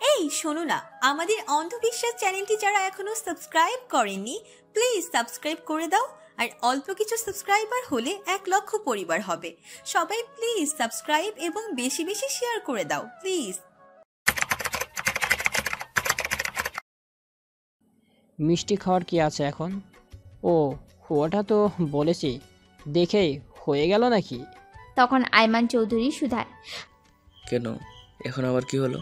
এই শোনো না, আমাদের অন্ধবিশ্বাস চ্যানেলটি যারা এখনো সাবস্ক্রাইব করেননি প্লিজ সাবস্ক্রাইব করে দাও। আর অল্প কিছু সাবস্ক্রাইবার হলে 1,00,000 পরিবার হবে। সবাই প্লিজ সাবস্ক্রাইব এবং বেশি বেশি শেয়ার করে দাও প্লিজ। মিষ্টি খাওয়ার কি আছে এখন? ও ওটা তো বলেছি, দেখেই হয়ে গেল নাকি? তখন আইমান চৌধুরী শুধায়, কেন, এখন আবার কি হলো?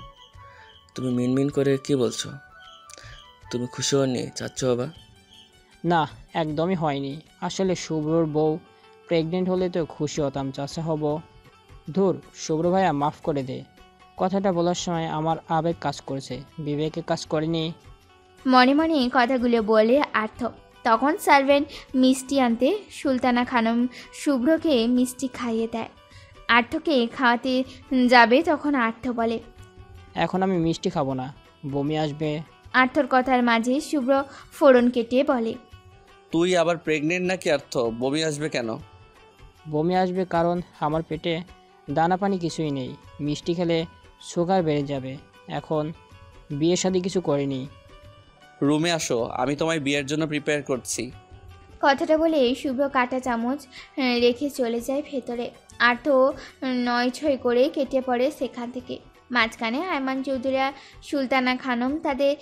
তুমি মিনমিন করে কি বলছো? তুমি খুশি হওনি চাচ্ছ বাবা? না, একদমই হয়নি। আসলে শুভ্রর বউ প্রেগনেন্ট হলে তো খুশি হতাম, চাচা হব। ধুর, শুভ্র ভাইয়া মাফ করে দে। কথাটা বলার সময় আমার আবেগ কাজ করেছে, বিবেকে কাজ করেনি। মনে মনে কথাগুলো বলে আর্থ। তখন সার্ভেন্ট মিষ্টি আনতে সুলতানা খানম শুভ্রকে মিষ্টি খাইয়ে দেয়। আর্থকে খাওয়াতে যাবে তখন আর্থ বলে, এখন আমি মিষ্টি খাবো না, বমি আসবে। আর্থর কথার মাঝে শুভ্র ফোড়ন কেটে বলে, তুই আবার প্রেগনেন্ট নাকি? অর্থ বমি আসবে কেন? বমি আসবে কারণ আমার পেটে দানা পানি কিছুই নেই। মিষ্টি খেলে সুগার বেড়ে যাবে। এখন বিয়ে শাদী কিছু করিনি। রুমে আসো, আমি তোমায় বিয়ের জন্য প্রিপেয়ার করছি। কথাটা বলে শুভ্র কাঁটা চামচ রেখে চলে যায় ভেতরে। আর্থ নয় ছয় করে কেটে পড়ে সেখান থেকে। মাঝখানে আইমান চৌধুরী সুলতানা খানম তাদের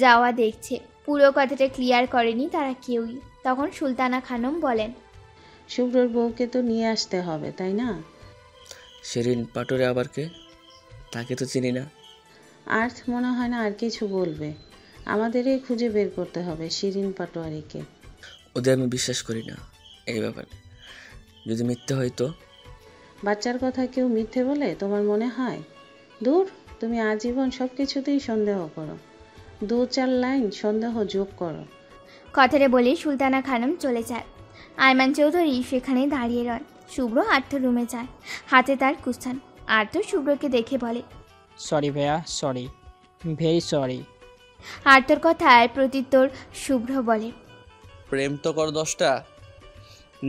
যাওয়া দেখছে। পুরো কথাটা ক্লিয়ার করেনি তারা কেউই। তখন সুলতানা খানম বলেন, শুভ্রর বউকে তো নিয়ে আসতে হবে, তাই না? শিরিন পাটোরে আবার কে? তাকে তো চিনি না। আর মনে হয় না আর কিছু বলবে। আমাদেরই খুঁজে বের করতে হবে শিরিন পাটোয়ারিকে। ওদের আমি বিশ্বাস করি না এই ব্যাপারে। যদি মিথ্যে হয় তো? বাচ্চার কথা কেউ মিথ্যে বলে তোমার মনে হয়? দূর, তুমি আজীবন সব কিছুতেই সন্দেহ করো। 2-4 লাইন সন্দেহ যোগ করো। কথাটা বলে সুলতানা খানম চলে যায়। আইমান চৌধুরী সেখানে দাঁড়িয়ে রন। শুভ্র আর্থ রুমে যায়, হাতে তার কুস্থান। আর্থ শুভ্রকে দেখে বলে, সরি ভাইয়া, সরি, ভেরি সরি। আর্থর কথার প্রত্যুত্তর শুভ্র বলে, প্রেম তো কর 10টা,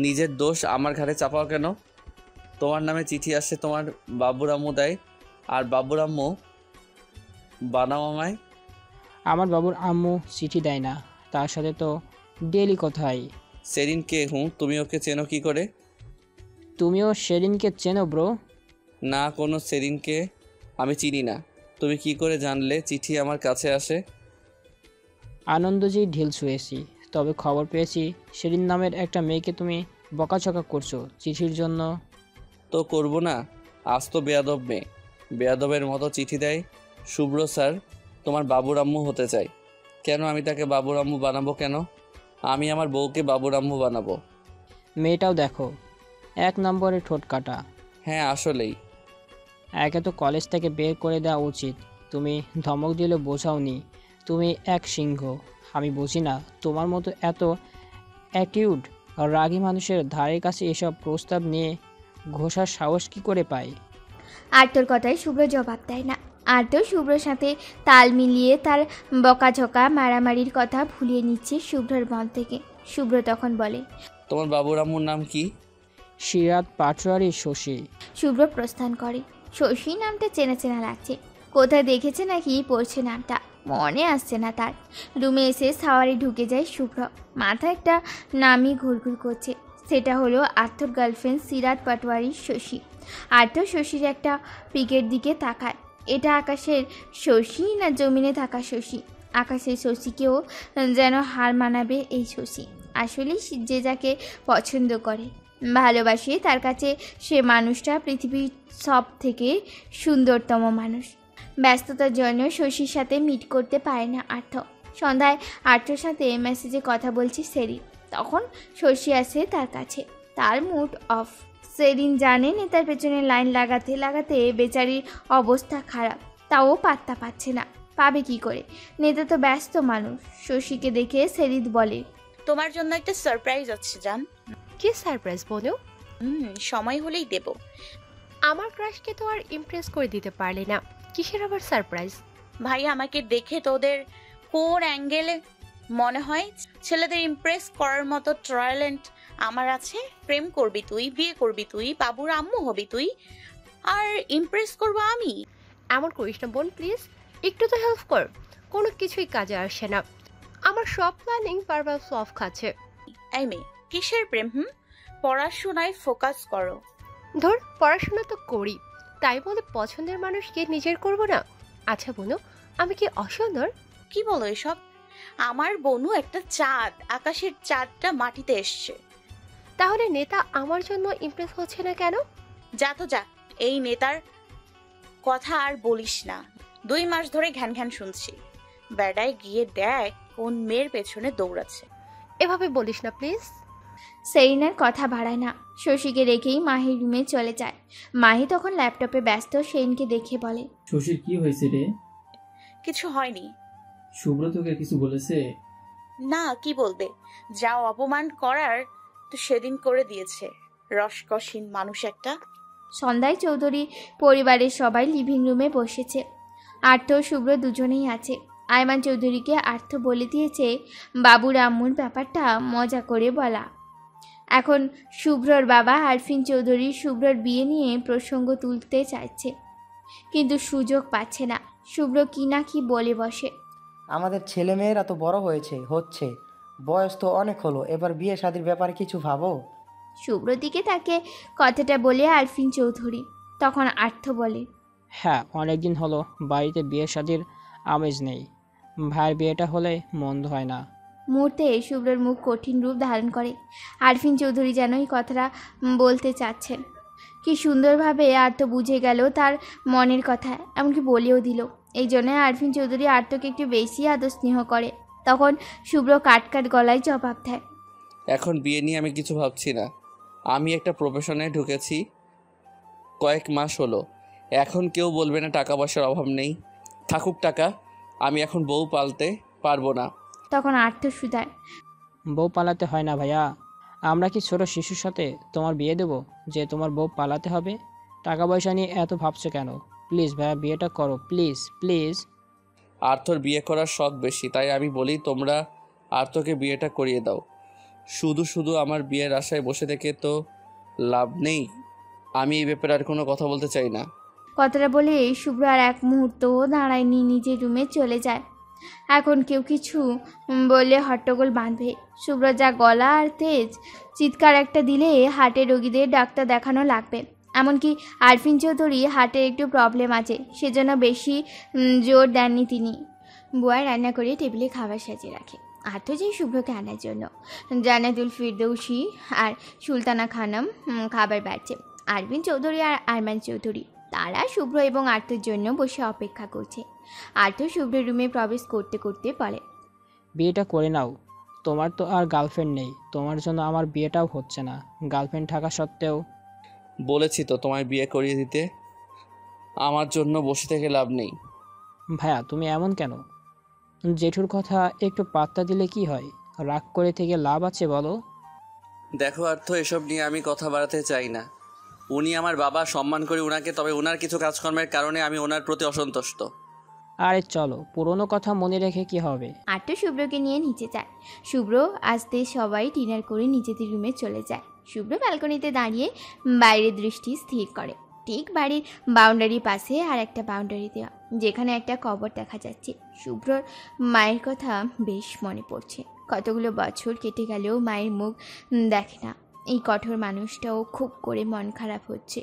নিজের দোষ আমার ঘাড়ে চাপাও কেন? তোমার নামে চিঠি আসে তোমার বাবুর আম্মু দেয়, আর বাবুর আম্মু বানাও আমায়। আমার বাবুর আম্মু চিঠি দেয় না, তার সাথে তো ডেলি কথাই। সেরিন কে? তুমি ওকে চেনো কি করে? তুমিও সেদিনকে চেনো ব্রো? না, কোনো সেরিনকে আমি চিনি না। তুমি কি করে জানলে চিঠি আমার কাছে আসে? আনন্দজি ঢিল ছুঁয়েছি, তবে খবর পেয়েছি সেদিন নামের একটা মেয়েকে তুমি বকাঝকা করছো চিঠির জন্য। তো করব না? আজ তো বেয়াদব মেয়ে, বেয়াদবের মতো চিঠি দেয়। শুভ্র স্যার তোমার বাবুর আম্মু হতে চাই। কেন আমি তাকে বাবুর আম্মু বানাবো? কেন আমি আমার বউকে বাবুর আম্মু বানাবো? মেয়েটাও দেখো, 1 নম্বরে ঠোঁট কাটা। হ্যাঁ আসলেই। একে তো কলেজ থেকে বের করে দেওয়া উচিত। তুমি ধমক দিলে বোঝাওনি, তুমি এক সিংহ। আমি বুঝি না তোমার মতো এত অ্যাটিটিউড রাগী মানুষের ধারের কাছে এসব প্রস্তাব নিয়ে ঘোষার সাহস কী করে পায়। আর্তর কথায় শুভ্র জবাব দেয় না। আর্ত শুভ্রর সাথে তাল মিলিয়ে তার বকাঝকা মারামারির কথা ভুলিয়ে নিচ্ছে শুভ্রর মন থেকে। শুভ্র তখন বলে, তোমার বাবুর আম্মুর নাম কি? সিরাত পাটোয়ারি শশী। শুভ্র প্রস্থান করে। শশী নামটা চেনা চেনা লাগছে, কোথায় দেখেছে নাকি পড়ছে নামটা, মনে আসছে না তার। রুমে এসে সাওয়ারে ঢুকে যায় শুভ্র। মাথা একটা নামই ঘুরঘুর করছে, সেটা হলো আর্থর গার্লফ্রেন্ড সিরাত পাটোয়ারি শশী। আর্থ শশীর একটা পিকের দিকে তাকায়। এটা আকাশের শশী না জমিনে থাকা শশী? আকাশের শশীকেও যেন হার মানাবে এই শশী। আসলে যে যাকে পছন্দ করে, ভালোবাসে, তার কাছে সে মানুষটা পৃথিবীর সব থেকে সুন্দরতম মানুষ। ব্যস্ততার জন্য শশীর সাথে মিট করতে পারে না আর্থ। সন্ধ্যায় আর্থর সাথে মেসেজে কথা বলছে সেরিন। তখন শশী আসে তার কাছে। তার মুড অফ। সেরিন জানে নেতার পেছনে লাইন লাগাতে লাগাতে বেচারির অবস্থা খারাপ, তাও পাত্তা পাচ্ছে না। পাবে কি করে? নেতা তো ব্যস্ত মানুষ। শশীকে দেখে সেরিন বলে, তোমার জন্য একটা সারপ্রাইজ আছে জান। কি সারপ্রাইজ বলো? সময় হলেই দেব। আমার ক্রাশকে তো আর ইমপ্রেস করে দিতে পারলে না, কিসের আবার সারপ্রাইজ? ভাই আমাকে দেখে তোদের কোন অ্যাঙ্গেলে মনে হয় ছেলেদের ইমপ্রেস করার মতো ট্যালেন্ট আমার আছে? প্রেম করবি তুই, বিয়ে করবি তুই, বাবুর আম্মু হবি তুই, আর ইমপ্রেস করবো আমি? এমন করিস না বোন প্লিজ। একটু তো হেল্প কর। কোনো কিছুই কাজে আসে না, আমার সব প্ল্যানিং বারবার ফ্লপ খাচ্ছে। এই মেয়ে, কিসের প্রেম? পড়াশোনায় ফোকাস করো। ধর, পড়াশোনা তো করি, তাই বলে পছন্দের মানুষকে নিজের করব না? আচ্ছা বোনো, আমি কি অসুন্দর? কি বলো এসব? আমার বনু একটা চাঁদ, আকাশের চাঁদটা মাটিতে এসছে। তাহলে নেতা আমার জন্য ইমপ্রেস হচ্ছে না কেন? যা তো যা, এই নেতার কথা আর বলিস না। 2 মাস ধরে ঘ্যান ঘ্যান শুনছি। বেড়ায় গিয়ে দেখ কোন মেয়ের পেছনে দৌড়াচ্ছে। এভাবে বলিস না প্লিজ। সেরিনার কথা বাড়ায় না, শশীকে রেখেই মাহির রুমে চলে যায়। মাহি তখন ল্যাপটপে ব্যস্ত, সেরিনকে দেখে বলে, শশীর কি হয়েছে রে? কিছু হয়নি। শুভ্র তোকে কিছু বলেছে? না, কি বলবে? যা অপমান করার তো সেদিন করে দিয়েছে। রসকসীন মানুষ একটা। সন্ধ্যায় চৌধুরী পরিবারের সবাই লিভিং রুমে বসেছে। আর্থ ও শুভ্র দুজনেই আছে। আয়মান চৌধুরীকে আর্থ বলে দিয়েছে বাবুর আম্মুর ব্যাপারটা মজা করে বলা। এখন শুভ্রর বাবা আরফিন চৌধুরী শুভ্রর বিয়ে নিয়ে প্রসঙ্গ তুলতে চাইছে, কিন্তু সুযোগ পাচ্ছে না। শুভ্র কি না কি বলে বসে। আমাদের ছেলেমেয়েরা তো বড় হচ্ছে, বয়স তো অনেক হলো, এবার বিয়ে শাদীর ব্যাপারে কিছু ভাবো। শুভ্র দিকে তাকে কথাটা বলে আরফিন চৌধুরী। তখন আর্থ বলে, হ্যাঁ, অনেকদিন হলো বাড়িতে বিয়ে শাদির আমেজ নেই। ভাইয়ের বিয়েটা হলে মন্দ হয় না। মুহূর্তে শুভ্রর মুখ কঠিন রূপ ধারণ করে। আরফিন চৌধুরী যেন এই কথাটা বলতে চাচ্ছেন। কি সুন্দরভাবে আর্ত বুঝে গেল তার মনের কথা, এমনকি বলেও দিল। এই জন্য আরফিন চৌধুরী আর্তকে একটু বেশি আদর স্নেহ করে। তখন শুভ্র কাট গলায় জবাব দেয়, এখন বিয়ে নিয়ে আমি কিছু ভাবছি না। আমি একটা প্রফেশনে ঢুকেছি, কয়েক মাস হলো। এখন কেউ বলবে না টাকা পয়সার অভাব নেই। থাকুক টাকা, আমি এখন বউ পালতে পারবো না। তখন আর্ত সুদায়, বউ পালাতে হয় না ভাইয়া। আমরা কি ছোট শিশুর সাথে তোমার বিয়ে দেব যে তোমার বউ পালাতে হবে? টাকা পয়সা নিয়ে এত ভাবছো কেন? প্লিজ ভাইয়া, বিয়েটা করো প্লিজ প্লিজ। আর্থর বিয়ে করার শখ বেশি, তাই আমি বলি তোমরা আর্থকে বিয়েটা করিয়ে দাও। শুধু শুধু আমার বিয়ের আশায় বসে থেকে তো লাভ নেই। আমি এই ব্যাপারে আর কোনো কথা বলতে চাই না। কথাটা বলে শুভ্র আর এক মুহূর্ত দাঁড়ায়নি, নিজের রুমে চলে যায়। এখন কেউ কিছু বললে হট্টগোল বাঁধবে। শুভ্র যা গলা আর তেজ, চিৎকার একটা দিলে হার্টের রোগীদের ডাক্তার দেখানো লাগবে। এমনকি আরফিন চৌধুরী হার্টের একটু প্রবলেম আছে, সেজন্য বেশি জোর দেননি তিনি। বুয়া রান্না করে টেবিলে খাবার সাজিয়ে রাখে। আর্থ যায় শুভ্রকে আনার জন্য। জান্নাতুল ফিরদৌসী আর সুলতানা খানম খাবার বাড়ছে। আরফিন চৌধুরী আর আরমান চৌধুরী তারা শুভ্র এবং আর্থর জন্য বসে অপেক্ষা করছে। আর্থ শুভ্রের রুমে প্রবেশ করতে করতে বলে, বিয়েটা করে নাও। তোমার তো আর গার্লফ্রেন্ড নেই, তোমার জন্য আমার বিয়েটাও হচ্ছে না। গার্লফ্রেন্ড থাকা সত্ত্বেও। বলেছি তো তোমায় বিয়ে করিয়ে দিতে। আমার জন্য বসে থেকে লাভ নেই। ভাইয়া তুমি এমন কেন? জেঠুর কথা একটু পাত্তা দিলে কি হয়? রাগ করে থেকে লাভ আছে বলো? দেখো আর্থ, এসব নিয়ে আমি কথা বাড়াতে চাই না। উনি আমার বাবা, সম্মান করি ওনাকে, তবে ওনার কিছু কাজকর্মের কারণে আমি ওনার প্রতি অসন্তুষ্ট। আরে চলো, পুরনো কথা মনে রেখে কি হবে? আর্থ শুভ্রকে নিয়ে নিচে যায়। শুভ্র আসতে সবাই ডিনার করে নিজেদের রুমে চলে যায়। শুভ্র ব্যালকনিতে দাঁড়িয়ে বাইরের দৃষ্টি স্থির করে। ঠিক বাড়ির বাউন্ডারির পাশে আর একটা বাউন্ডারি দেওয়া, যেখানে একটা কবর দেখা যাচ্ছে। শুভ্রর মায়ের কথা বেশ মনে পড়ছে। কতগুলো বছর কেটে গেলেও মায়ের মুখ দেখে না। এই কঠোর মানুষটাও খুব করে মন খারাপ হচ্ছে।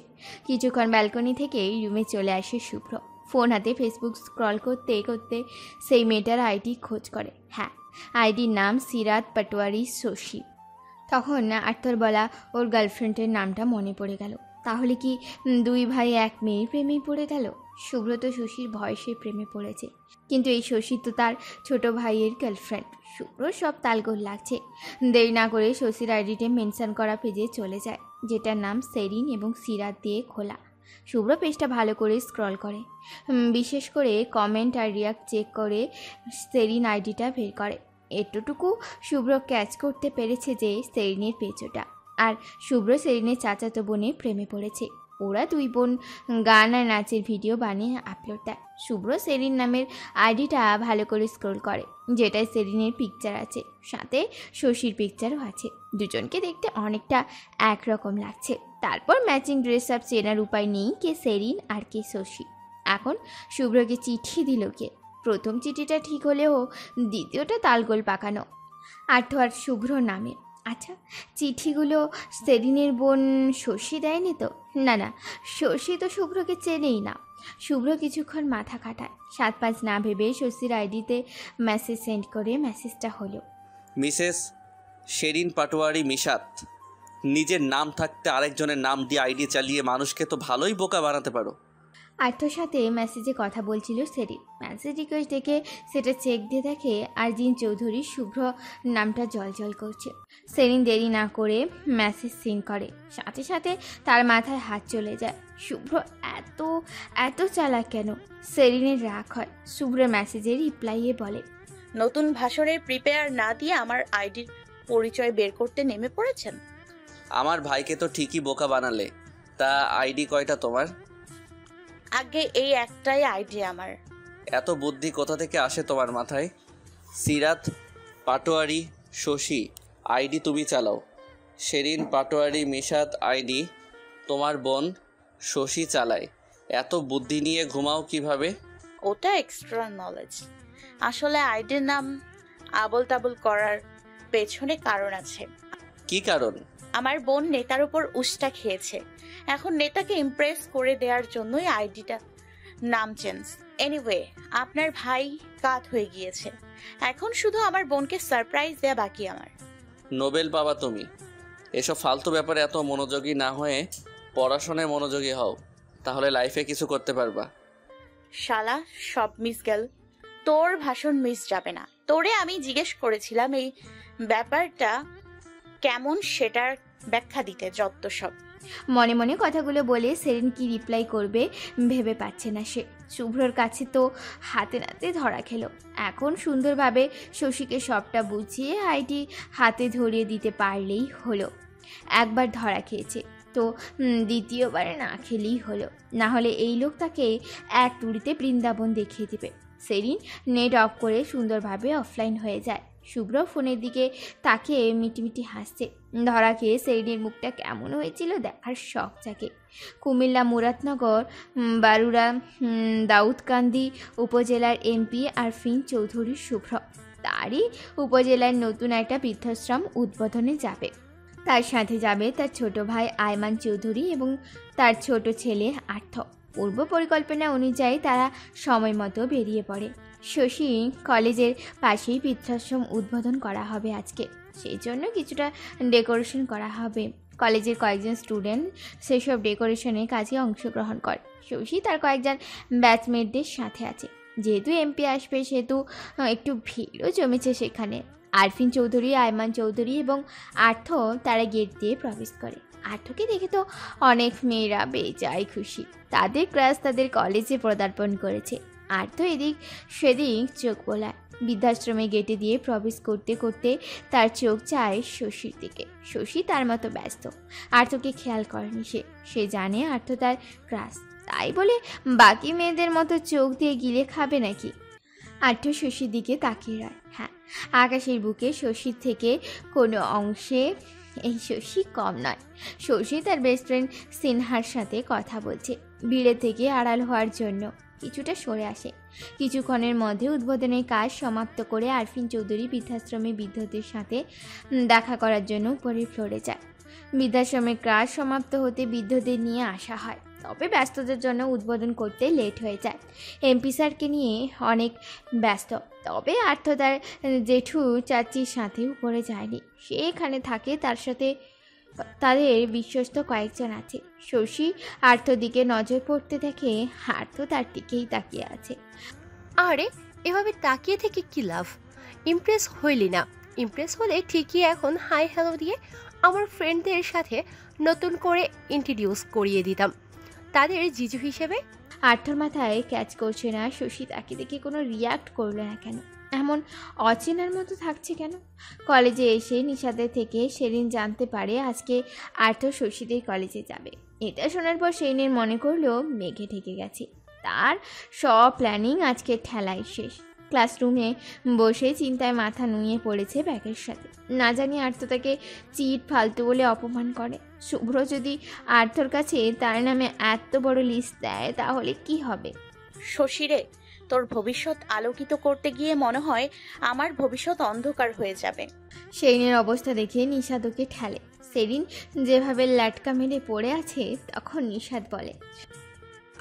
কিছুক্ষণ ব্যালকনি থেকে রুমে চলে আসে শুভ্র। ফোন হাতে ফেসবুক স্ক্রল করতে করতে সেই মেয়েটার আইডি খোঁজ করে। হ্যাঁ, আইডির নাম সিরাত পাটোয়ারি শশী। তখন আর্থর বলা ওর গার্লফ্রেন্ডের নামটা মনে পড়ে গেল। তাহলে কি 2 ভাই এক মেয়ের প্রেমেই পড়ে গেল? শুভ্র তো শশীর ভয়েসে প্রেমে পড়েছে, কিন্তু এই শশী তো তার ছোট ভাইয়ের গার্লফ্রেন্ড। শুভ্র সব তালগোল লাগছে। দেরি না করে শশীর আইডিতে মেনশন করা পেজে চলে যায়, যেটার নাম সেরিন এবং সিরাত দিয়ে খোলা। শুভ্র পেজটা ভালো করে স্ক্রল করে, বিশেষ করে কমেন্ট আর রিয়াক্ট চেক করে সেরিন আইডিটা বের করে। এতটুকু শুভ্র ক্যাচ করতে পেরেছে যে সেরিনের পেজ ওটা, আর শুভ্র সেরিনের চাচাতো বোনে প্রেমে পড়েছে। ওরা 2 বোন গান আর নাচের ভিডিও বানিয়ে আপলোড দেয়। শুভ্র সেরিন নামের আইডিটা ভালো করে স্ক্রল করে, যেটায় সেরিনের পিকচার আছে, সাথে শশীর পিকচারও আছে। দুজনকে দেখতে অনেকটা একরকম লাগছে। তারপর ম্যাচিং ড্রেস আপ চেনার উপায় নেই কে সেরিন আর কে শশী। এখন শুভ্রকে চিঠি দিল কে? প্রথম চিঠিটা ঠিক হলেও দ্বিতীয়টা তালগোল পাকানো। আর্থ আর শুভ্র নামে। আচ্ছা, চিঠিগুলো সেদিনের বোন শশী দেয়নি তো? না না, শশী তো শুভ্রকে চেনেই না। শুভ্র কিছুক্ষণ মাথা কাটায়, 7-5 না ভেবে শশীর আইডিতে মেসেজ সেন্ড করে মেসেজটা হলো, মিসেস শেরিন পাটোয়ারি মিশাত, নিজের নাম থাকতে আরেকজনের নাম দিয়ে আইডি চালিয়ে মানুষকে তো ভালোই বোকা বানাতে পারো। আর্থর সাথে মেসেজে কথা বলছিল সেরিন। মেসেজ রিকোয়েস্ট দেখে সেটা চেক দিয়ে দেখে আরজিন চৌধুরী শুভ্র নামটা জলজল করছে। সেরিন দেরি না করে মেসেজ সিন করে, সাথে সাথে তার মাথায় হাত চলে যায়। শুভ্র এত এত চালাক কেন? সেরিনের রাগ হয়। শুভ্রের মেসেজের রিপ্লাইয়ে বলে, নতুন ভাষণের প্রিপেয়ার না দিয়ে আমার আইডির পরিচয় বের করতে নেমে পড়েছেন। আমার ভাইকে তো ঠিকই বোকা বানালে, তা আইডি কয়টা তোমার? আগে এই একটাই আইডি আমার। এত বুদ্ধি কোথা থেকে আসে তোমার মাথায়? সিরাত পাটোয়ারি শশী আইডি তুমি চালাও, শেরিন পাটোয়ারি মিশাত আইডি তোমার বোন শশী চালায়। এত বুদ্ধি নিয়ে ঘুমাও কিভাবে? ওটা এক্সট্রা নলেজ। আসলে আইডির নাম আবল তাবল করার পেছনে কারণ আছে। কি কারণ? আমার বোন নেতার উপর উষ্টা খেয়েছে, এখন নেতাকে ইমপ্রেস করে দেওয়ার জন্যই আইডিটা নাম চেঞ্জ। এনিওয়ে, আপনার ভাই কাত হয়ে গিয়েছে, এখন শুধু আমার বোনকে সারপ্রাইজ দেয়া বাকি আমার। নোবেল পাবা তুমি। এসব ফালতু ব্যাপারে এত মনোযোগী না হয়ে পড়াশোনায় মনোযোগী হও, তাহলে লাইফে কিছু করতে পারবা। শালা, সব মিস গেল, তোর ভাষণ মিস যাবে না। তোরে আমি জিজ্ঞেস করেছিলাম এই ব্যাপারটা কেমন সেটার ব্যাখ্যা দিতে, যত সব। মনে মনে কথাগুলো বলে সেরিন কি রিপ্লাই করবে ভেবে পাচ্ছে না সে। শুভ্রর কাছে তো হাতে নাতে ধরা খেলো, এখন সুন্দরভাবে শশীকে সবটা বুঝিয়ে আইডি হাতে ধরিয়ে দিতে পারলেই হলো। একবার ধরা খেয়েছে তো দ্বিতীয়বারে না খেলেই হলো, না হলে এই লোক তাকে এক তুড়িতে বৃন্দাবন দেখিয়ে দেবে। সেরিন নেট অফ করে সুন্দরভাবে অফলাইন হয়ে যায়। শুভ্র ফোনের দিকে তাকিয়ে মিটিমিটি হাসছে। ধরা খেয়ে সেরিনের মুখটা কেমন হয়েছিল দেখার শখ জাগে। কুমিল্লা মুরাদনগর বারুরা দাউদকান্দি উপজেলার এমপি আরফিন চৌধুরী শুভ্র তারই উপজেলার নতুন একটা বৃদ্ধাশ্রম উদ্বোধনে যাবে। তার সাথে যাবে তার ছোট ভাই আয়মান চৌধুরী এবং তার ছোট ছেলে আর্থ। পূর্ব পরিকল্পনা অনুযায়ী তারা সময় মতো বেরিয়ে পড়ে। শশী কলেজের পাশেই বৃদ্ধাশ্রম উদ্বোধন করা হবে আজকে, সেই জন্য কিছুটা ডেকোরেশন করা হবে। কলেজের কয়েকজন স্টুডেন্ট সেসব ডেকোরেশনে কাজে অংশগ্রহণ করে। শশী তার কয়েকজন ব্যাচমেটদের সাথে আছে। যেহেতু এমপি আসবে সেহেতু একটু ভিড়ও জমেছে সেখানে। আরফিন চৌধুরী, আয়মান চৌধুরী এবং আর্থ তারা গেট দিয়ে প্রবেশ করে। আর্থকে দেখে তো অনেক মেয়েরা বেজায় খুশি, তাদের ক্লাস তাদের কলেজে পদার্পণ করেছে। আর্থ এদিক সেদিক চোখ বোলায়। বৃদ্ধাশ্রমে গেটে দিয়ে প্রবেশ করতে করতে তার চোখ যায় শশীর দিকে। শশী তার মতো ব্যস্ত, আর্থকে খেয়াল করেনি সে জানে আর্থ তার ক্রাশ, তাই বলে বাকি মেয়েদের মতো চোখ দিয়ে গিলে খাবে নাকি? আর্থ শশীর দিকে তাকিয়ে রয়। হ্যাঁ, আকাশের বুকে শশীর থেকে কোনো অংশে এই শশী কম নয়। শশী তার বেস্ট ফ্রেন্ড সিনহার সাথে কথা বলছে। ভিড়ের থেকে আড়াল হওয়ার জন্য কিছুটা সরে আসে। কিছুক্ষণের মধ্যে উদ্বোধনের কাজ সমাপ্ত করে আরফিন চৌধুরী বৃদ্ধাশ্রমে বৃদ্ধদের সাথে দেখা করার জন্য উপরের ফ্লোরে যায়। বৃদ্ধাশ্রমের কাজ সমাপ্ত হতে বৃদ্ধদের নিয়ে আসা হয়, তবে ব্যস্ততার জন্য উদ্বোধন করতে লেট হয়ে যায়। এমপি স্যারকে নিয়ে অনেক ব্যস্ত, তবে আর্থ তার জেঠু চাচির সাথে উপরে যায়নি, সে এখানে থাকে। তার সাথে তাদের বিশ্বস্ত কয়েকজন আছে। শশী আর্থর দিকে নজর পড়তে দেখে আর্থ তার দিকেই তাকিয়ে আছে। আরে এভাবে তাকিয়ে থেকে কি লাভ? ইমপ্রেস হইলি না? ইমপ্রেস হলে ঠিকই এখন হাই হ্যালো দিয়ে আমার ফ্রেন্ডদের সাথে নতুন করে ইন্ট্রোডিউস করিয়ে দিতাম তাদের জিজু হিসেবে। আর্থর মাথায় ক্যাচ করছে না শশী তাকে দেখে কোনো রিয়াক্ট করলো না কেন, এমন অচেনার মতো থাকছে কেন। কলেজে এসে নিশাদের থেকে সেদিন জানতে পারে আজকে আর্থ শশীদের কলেজে যাবে। এটা শোনার পর সেদিনের মনে করলো মেঘে ঢেকে গেছে, তার সব প্ল্যানিং আজকে ঠেলাই শেষ। ক্লাসরুমে বসে চিন্তায় মাথা নুয়ে পড়েছে ব্যাগের সাথে। না জানি আর্থ তাকে চিট ফালতু বলে অপমান করে। শুভ্র যদি আর্থর কাছে তার নামে এত বড় লিস্ট দেয় তাহলে কি হবে? শশীরে, তোর ভবিষ্যৎ আলোকিত করতে গিয়ে মনে হয় আমার ভবিষ্যৎ অন্ধকার হয়ে যাবে। সেরিনের অবস্থা দেখে নিশাদ ওকে ঠেলে। সেরিন যেভাবে লাটকা মেরে পড়ে আছে, তখন নিশাদ বলে,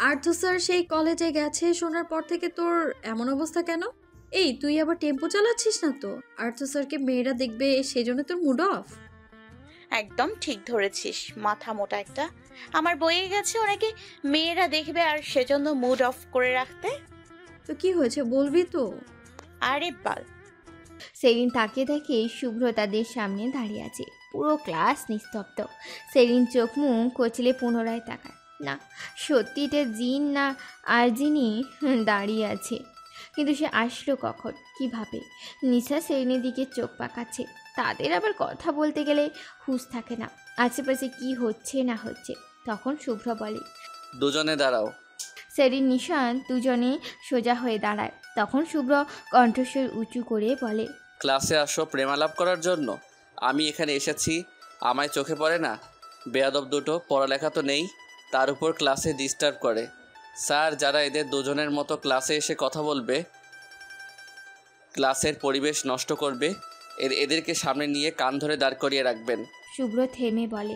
আর্থ স্যার সেই কলেজে গেছে শোনার পর থেকে তোর এমন অবস্থা কেন? এই তুই আবার টেম্পো চালাচ্ছিস না তো? আর্থ স্যারকে মেয়েরা দেখবে সেজন্য তোর মুড অফ? একদম ঠিক ধরেছিস, মাথা মোটা একটা। আমার বইয়ে গেছে ওনাকে মেয়েরা দেখবে আর সেজন্য মুড অফ করে রাখতে। তো কি হয়েছে বলবি তো? আরে বাল। সেরিন তাকিয়ে দেখে শুভ্র তাদের সামনে দাঁড়িয়ে আছে। পুরো ক্লাস নিস্তব্ধ। সেরিন চোখ মুখ কচলে পুনরায় তাকায়। না, সত্যি এটা জিন না আর যিনি দাঁড়িয়ে আছে। কিন্তু সে আসলো কখন, কিভাবে? নিশা সেরিনের দিকে চোখ পাকাচ্ছে। তাদের আবার কথা বলতে গেলে হুঁশ থাকে না, আশেপাশে কি হচ্ছে না হচ্ছে। তখন শুভ্র বলে, দুজনে দাঁড়াও। সেরিন নিশান দুজনে সোজা হয়ে দাঁড়ায়। তখন শুভ্র কণ্ঠস্বর উঁচু করে বলে, ক্লাসে আসো প্রেমালাপ করার জন্য? আমি এখানে এসেছি, আমায় চোখে পড়ে না? বেয়াদব দুটো, পড়ালেখা তো নেই, তার উপর ক্লাসে ডিস্টার্ব করে। স্যার, যারা এদের দুজনের মতো ক্লাসে এসে কথা বলবে, ক্লাসের পরিবেশ নষ্ট করবে, এদেরকে সামনে নিয়ে কান ধরে দাঁড় করিয়ে রাখবেন। শুভ্র থেমে বলে,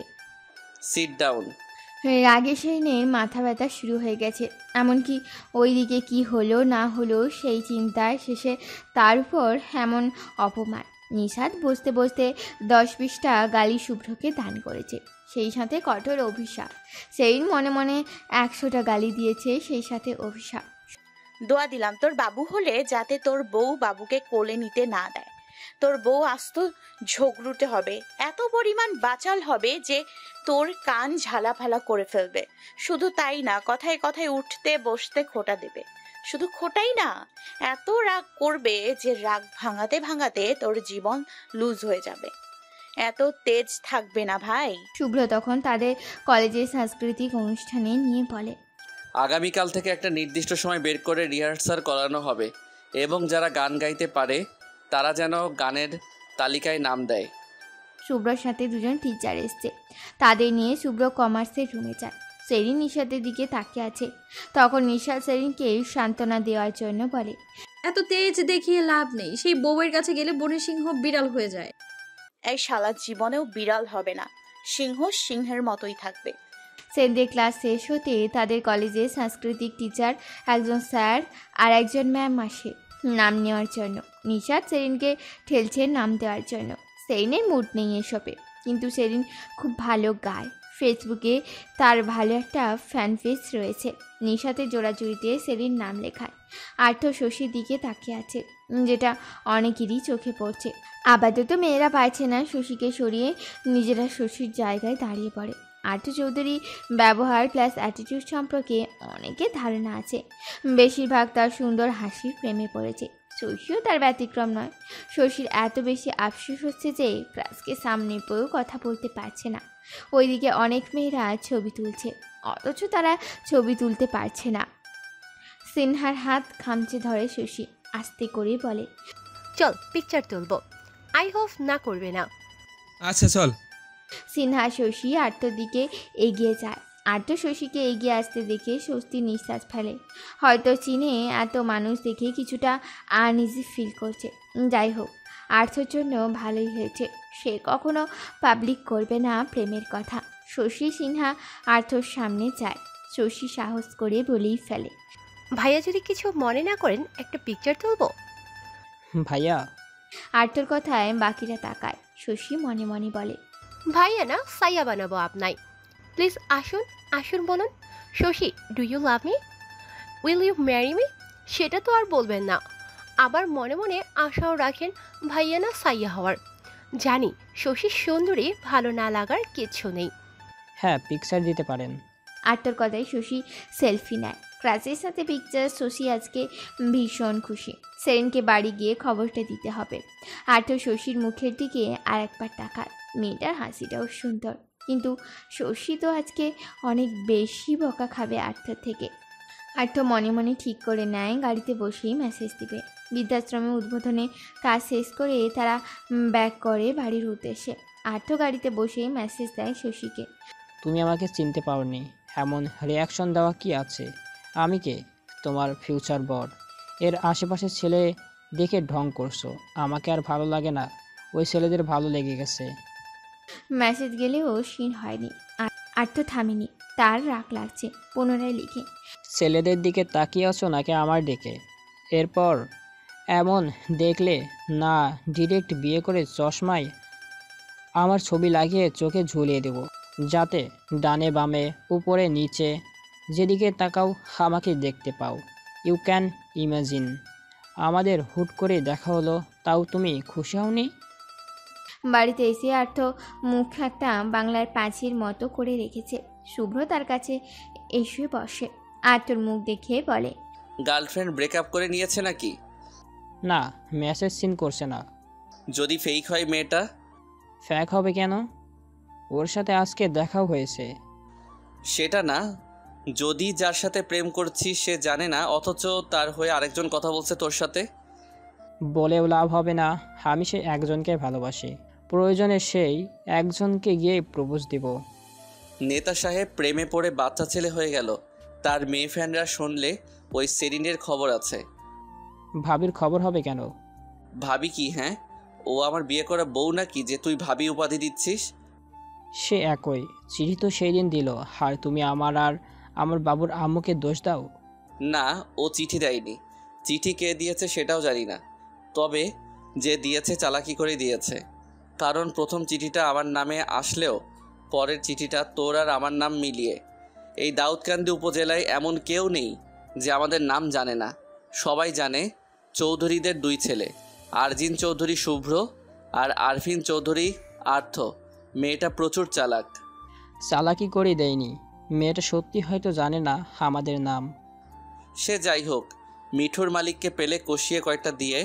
সিট ডাউন। রাগে সেরিনের মাথা ব্যথা শুরু হয়ে গেছে। এমনকি ওইদিকে কি হলো না হলো সেই চিন্তায় শেষে তার উপর এমন অপমান। নিশাদ বসতে বসতে 10-20টা গালি শুভ্রকে দান করেছে, সেই সাথে কঠোর অভিশাপ। সেরিন মনে মনে 100টা গালি দিয়েছে, সেই সাথে অভিশাপ। দোয়া দিলাম তোর বাবু হলে যাতে তোর বউ বাবুকে কোলে নিতে না দেয়। তোর বউ আস্ত ঝগড়ুটে হবে, এত পরিমাণ বাচাল হবে যে তোর কান ঝালাফালা করে ফেলবে। শুধু তাই না, কথায় কথায় উঠতে বসতে খোঁটা দেবে। শুধু খোঁটাই না, এত রাগ করবে যে রাগ ভাঙাতে ভাঙাতে তোর জীবন লুজ হয়ে যাবে। এত তেজ থাকবে না ভাই। শুভ্র তখন তাদের কলেজের সাংস্কৃতিক অনুষ্ঠানে নিয়ে বলে, আগামীকাল থেকে একটা নির্দিষ্ট সময় বের করে রিহার্সাল করানো হবে এবং যারা গান গাইতে পারে তারা যেন গানের তালিকায় নাম দেয়। শুভ্রর সাথে দুজন টিচার এসছে, তাদের নিয়ে শুভ্র কমার্সের রুমে যায়। সেরিন নিশাদের দিকে তাকিয়ে আছে। তখন নিশাদ সেরিনকে সান্ত্বনা দেওয়ার জন্য বলে, এত তেজ দেখিয়ে লাভ নেই, সেই বউয়ের কাছে গেলে বনের সিংহ বিড়াল হয়ে যায়। এই শালা জীবনেও বিড়াল হবে না, সিংহ সিংহের মতোই থাকবে। সেনদের ক্লাস শেষ হতে তাদের কলেজে সাংস্কৃতিক টিচার, একজন স্যার আর একজন ম্যাম আসে নাম নেওয়ার জন্য। নিশাদ সেরিনকে ঠেলছে নাম দেওয়ার জন্য। সেরিনের মুড নেই এসবে, কিন্তু সেরিন খুব ভালো গায়। ফেসবুকে তার ভালো একটা ফ্যান পেজ রয়েছে। নিশাতে জোড়াজুড়িতে সেরিন নাম লেখায়। আর্থ শশীর দিকে তাকিয়ে আছে, যেটা অনেকেরই চোখে পড়ছে। আপাতত মেয়েরা পারছে না শশীকে সরিয়ে নিজেরা শশীর জায়গায় দাঁড়িয়ে পড়ে। আর্থ চৌধুরী ব্যবহার প্লাস অ্যাটিটিউড সম্পর্কে অনেকের ধারণা আছে। বেশিরভাগ তার সুন্দর হাসির প্রেমে পড়েছে। শশীও তার ব্যতিক্রম নয়। শশীর এত বেশি আফসোস হচ্ছে যে ক্লাসকে সামনে পেয়েও কথা বলতে পারছে না। ওইদিকে অনেক মেয়েরা ছবি তুলছে, অথচ তারা ছবি তুলতে পারছে না। সিনহার হাত খামচে ধরে শশী আস্তে করে বলে, চল পিকচার তুলবো। আই হোপ না করবে না। আচ্ছা চল। সিনহা শশী আর্তর দিকে এগিয়ে যায়। আর্ত শশীকে এগিয়ে আসতে দেখে স্বস্তির নিঃশ্বাস ফেলে। হয়তো চীনে এত মানুষ দেখে কিছুটা আনইজি ফিল করছে। যাই হোক, আর্থর জন্য ভালোই হয়েছে। সে কখনো পাবলিক করবে না প্রেমের কথা। শশী সিনহা আর্থর সামনে যায়। শশী সাহস করে বলেই ফেলে, ভাইয়া যদি কিছু মনে না করেন একটা পিকচার তুলবো। ভাইয়া? আর্থর কথায় বাকিরা তাকায়। শশী মনে মনে বলে, ভাইয়া না সাইয়া বানাবো আপনাই। প্লিজ আসুন আসুন বলুন। Shashi, do you love me? Will you marry me? সেটা তো আর বলবেন না। আবার মনে মনে আশাও রাখেন ভাইয়া না সাইয়া হওয়ার। জানি শশীর সুন্দরী ভালো না লাগার কিচ্ছু নেই। হ্যাঁ, পিকচার দিতে পারেন। আর্থর কথায় শশী সেলফি নেয়। ক্রাসের সাথে পিকচার। শশী আজকে ভীষণ খুশি। সেরিনকে বাড়ি গিয়ে খবরটা দিতে হবে। আর্থ শশীর মুখের দিকে আর একবার তাকায়। মেয়েটার হাসিটাও সুন্দর, কিন্তু শশী তো আজকে অনেক বেশি বকা খাবে আর্থর থেকে। আর্থ মনে মনে ঠিক করে নেয় গাড়িতে বসেই মেসেজ দিবে। বৃদ্ধাশ্রমে উদ্বোধনে কাজ শেষ করে তারা ব্যাক করে বাড়ির উদ্দেশ্যে। আর্থ গাড়িতে বসেই মেসেজ দেয় শশীকে, তুমি আমাকে চিনতে পারোনি, এমন রিয়াকশন দেওয়া কি আছে? আমি কে? তোমার ফিউচার বর। এর আশেপাশে ছেলে দেখে ঢং করছো, আমাকে আর ভালো লাগে না, ওই ছেলেদের ভালো লেগে গেছে। মেসেজ গেলেও সিন হয়নি। আর তো থামেনি, তার রাগ লাগছে। পুনরায় লিখে, ছেলেদের দিকে তাকিয়ে আছো নাকি আমার দিকে? এরপর এমন দেখলে না ডিরেক্ট বিয়ে করে চশমায় আমার ছবি লাগিয়ে চোখে ঝুলিয়ে দেব, যাতে ডানে বামে উপরে নিচে যেদিকে তাকাও আমাকে দেখতে পাও। ইউ ক্যান ইমাজিন, আমাদের হুট করে দেখা হলো, তাও তুমি খুশি হওনি? বাড়িতে এসে আর্থ মুখ একটা বাংলার পাঁচির মতো করে রেখেছে। শুভ্র তার কাছে এসে বসে। আর্থর মুখ দেখে বলে, গার্লফ্রেন্ড ব্রেকআপ করে নিয়েছে নাকি? না, মেসেজ সিন করছে না। যদি ফেক হয় মেয়েটা? ফ্যাক হবে কেন? ওর সাথে আজকে দেখাও হয়েছে। সেটা না, যদি যার সাথে প্রেম করছিস সে জানে না, অথচ তার হয়ে আরেকজন কথা বলছে তোর সাথে। বলেও লাভ হবে না, আমি সেই একজনকে ভালোবাসি। প্রয়োজনে সেই একজনকে গিয়ে প্রপোজ দিব। নেতা সাহেব প্রেমে পড়ে বাচ্চা ছেলে হয়ে গেল, তার মেয়ে ফ্যানরা শুনলে ওই সেরিনের খবর আছে। ভাবির খবর হবে কেন? ভাবি কি? হ্যাঁ, ও আমার বিয়ে করা বউ নাকি যে তুই ভাবি উপাধি দিচ্ছিস? সে একই, চিঠি তো সেই দিন দিল, আর তুমি আমার আর আমার বাবুর আম্মুকে দোষ দাও। না, ও চিঠি দেয়নি। চিঠি কে দিয়েছে সেটাও জানি না, তবে যে দিয়েছে চালাকি করে দিয়েছে। কারণ প্রথম চিঠিটা আমার নামে আসলেও পরের চিঠিটা তোর আর আমার নাম মিলিয়ে। এই দাউদকান্দি উপজেলায় এমন কেউ নেই যে আমাদের নাম জানে না। সবাই জানে চৌধুরীদের দুই ছেলে, আরজিন চৌধুরী শুভ্র আর আরফিন চৌধুরী আর্থ। মেয়েটা প্রচুর চালাক। চালাকি করে দেয়নি, মেয়েটা সত্যি হয়তো জানে না আমাদের নাম। সে যাই হোক, মিঠুর মালিককে পেলে কষিয়ে কয়েকটা দিয়ে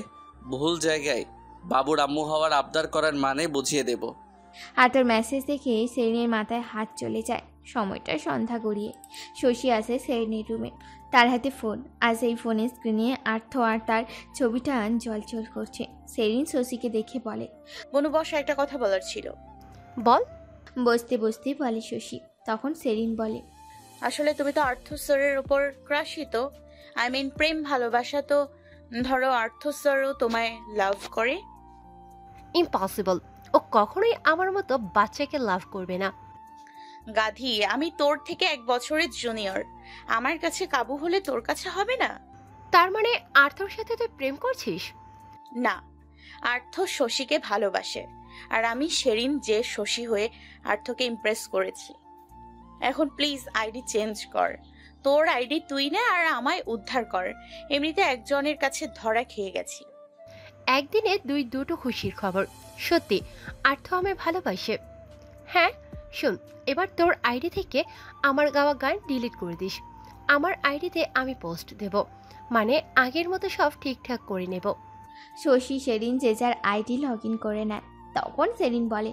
ভুল জায়গায় বাবুর আম্মু হওয়ার আবদার করার মানে বুঝিয়ে দেব। আর্থর মেসেজ দেখে সেরিনের মাথায় হাত চলে যায়। সময়টা সন্ধ্যা গড়িয়ে। শশী আসে সেরিনের রুমে, তার হাতে ফোন। আজ এই ফোনের স্ক্রিনে আর্থ আর তার ছবিটা জলজল করছে। সেরিন শশীকে দেখে বলে, বনু বসা, একটা কথা বলার ছিল। বল। বসতে বসতে বলে শশী। তখন সেরিন বলে, আসলে তুমি তো আর্থ স্যারের উপর ক্রাশিত। আই মিন প্রেম ভালোবাসা তো। ধরো আর্থ স্যারও তোমায় লাভ করে। ইম্পসিবল, ও কখনোই আমার মতো বাচ্চাকে লাভ করবে না। গাধি, আমি তোর থেকে 1 বছরের জুনিয়র। আমার কাছে কাবু হলে তোর কাছে হবে না? তার মানে আর্থর সাথে তুই প্রেম করছিস? না, আর্থ শশীকে ভালোবাসে, আর আমি সেরিন যে শশী হয়ে আর্থকে ইমপ্রেস করেছি। এখন প্লিজ আইডি চেঞ্জ কর। তোর আইডি তুই নে আর আমায় উদ্ধার কর। এমনিতে একজনের কাছে ধরা খেয়ে গেছি। একদিনে দুটো খুশির খবর। সত্যি আর্থ আমায় ভালোবাসে। হ্যাঁ শোন, এবার তোর আইডি থেকে আমার গাওয়া গান ডিলিট করে দিস। আমার আইডিতে আমি পোস্ট দেব, মানে আগের মতো সব ঠিকঠাক করে নেব। শশী সেরিন যে যার আইডি লগ ইন করে নেয়। তখন সেরিন বলে,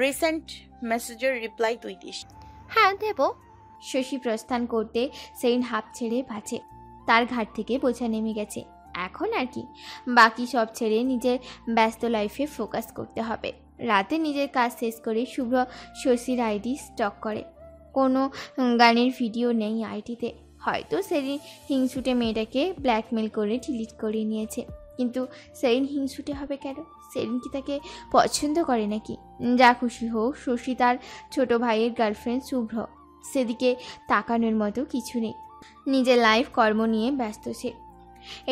রিসেন্ট মেসেজের রিপ্লাই তুই দিস। হ্যাঁ দেব। শশী প্রস্থান করতে সেরিন হাঁপ ছেড়ে বাঁচে। তার ঘাট থেকে বোঝা নেমে গেছে। এখন আর কি, বাকি সব ছেড়ে নিজের ব্যস্ত লাইফে ফোকাস করতে হবে। রাতে নিজের কাজ শেষ করে শুভ্র শশীর আইডি স্টক করে। কোনো গানের ভিডিও নেই আইডিতে। হয়তো সেরিন হিংসুটে মেয়েটাকে ব্ল্যাকমেল করে ডিলিট করে নিয়েছে। কিন্তু সেরিন হিংসুটে হবে কেন? সেরিন কি তাকে পছন্দ করে নাকি? যা খুশি হোক, শশী তার ছোট ভাইয়ের গার্লফ্রেন্ড শুভ্র। সেদিকে তাকানোর মতো কিছু নেই। নিজের লাইফ কর্ম নিয়ে ব্যস্ত সে।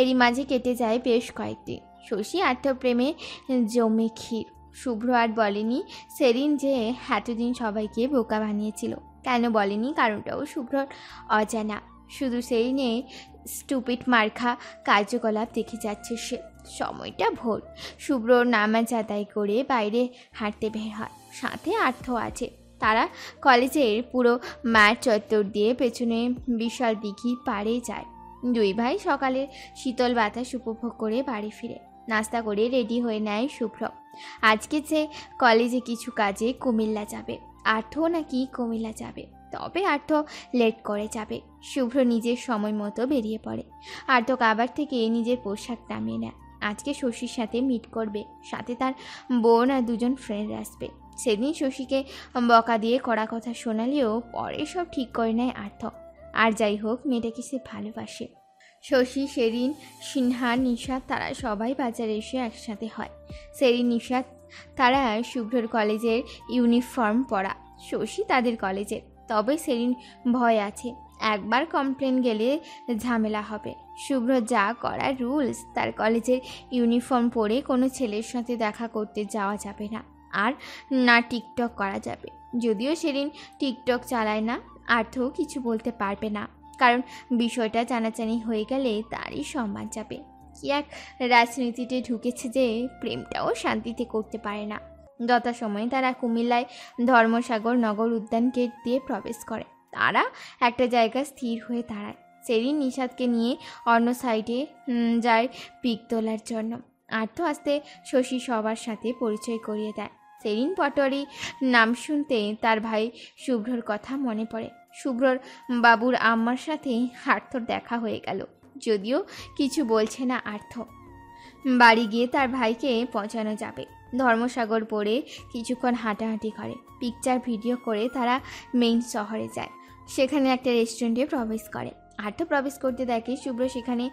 এরই মাঝে কেটে যায় বেশ কয়েকদিন। শশী আত্মপ্রেমে জমে ক্ষীর। শুভ্র আর বলেনি সেরিন যে এতদিন সবাইকে বোকা বানিয়েছিল। কেন বলেনি কারণটাও শুভ্রর অজানা। শুধু সেরিনে স্টুপিড মার্খা কার্যকলাপ দেখে যাচ্ছে সে। সময়টা ভোর। শুভ্র নামাজ আদায় করে বাইরে হাঁটতে বের হয়। সাথে আর্থ আছে। তারা কলেজের পুরো মাঠ চত্বর দিয়ে পেছনে বিশাল দিঘির পাড়ে যায়। দুই ভাই সকালে শীতল বাতাস উপভোগ করে বাড়ি ফিরে নাস্তা করে রেডি হয়ে নেয় শুভ্র। আজকে যে কলেজে কিছু কাজে কুমিল্লা যাবে। আর্থ নাকি কুমিল্লা যাবে, তবে আর্থ লেট করে যাবে। শুভ্র নিজের সময় মতো বেরিয়ে পড়ে। আর্থ কাবার থেকে নিজের পোশাক নামিয়ে নেয়। আজকে শশীর সাথে মিট করবে, সাথে তার বোন আর 2জন ফ্রেন্ড আসবে। সেদিন শশীকে বকা দিয়ে কড়া কথা শোনালেও পরে সব ঠিক করে নেয় আর্থ। আর যাই হোক, মেয়েটাকে সে ভালোবাসে। শশী, শেরিন, সিনহা, নিশাত তারা সবাই বাজারে এসে একসাথে হয়। শেরিন, নিশাত তারা শুভ্রর কলেজের ইউনিফর্ম পরা, শশী তাদের কলেজের। তবে শেরিন ভয় আছে, একবার কমপ্লেন গেলে ঝামেলা হবে। শুভ্র যা করার রুলস, তার কলেজের ইউনিফর্ম পরে কোনো ছেলের সাথে দেখা করতে যাওয়া যাবে না, আর না টিকটক করা যাবে। যদিও শেরিন টিকটক চালায় না, আর্থও কিছু বলতে পারবে না, কারণ বিষয়টা জানাজানি হয়ে গেলে তারই সম্মান যাবে। কি এক রাজনীতিতে ঢুকেছে যে প্রেমটাও শান্তিতে করতে পারে না। যথাসময়ে তারা কুমিল্লায় ধর্মসাগর নগর উদ্যান গেট দিয়ে প্রবেশ করে। তারা একটা জায়গায় স্থির হয়ে দাঁড়ায়। সেরিন নিশাদকে নিয়ে অন্য সাইডে যায় পিক তোলার জন্য। আর্থ আসতে শশী সবার সাথে পরিচয় করিয়ে দেয়। সেরিন পটোয়ারি নাম শুনতে তার ভাই শুভ্রর কথা মনে পড়ে। শুভ্রর বাবুর আম্মার সাথে আর্থর দেখা হয়ে গেল, যদিও কিছু বলছে না আর্থ। বাড়ি গিয়ে তার ভাইকে পৌঁছানো যাবে। ধর্মসাগর পড়ে কিছুক্ষণ হাঁটাহাঁটি করে, পিকচার ভিডিও করে তারা মেইন শহরে যায়। সেখানে একটা রেস্টুরেন্টে প্রবেশ করে। আর্থ প্রবেশ করতে দেখে শুভ্র সেখানে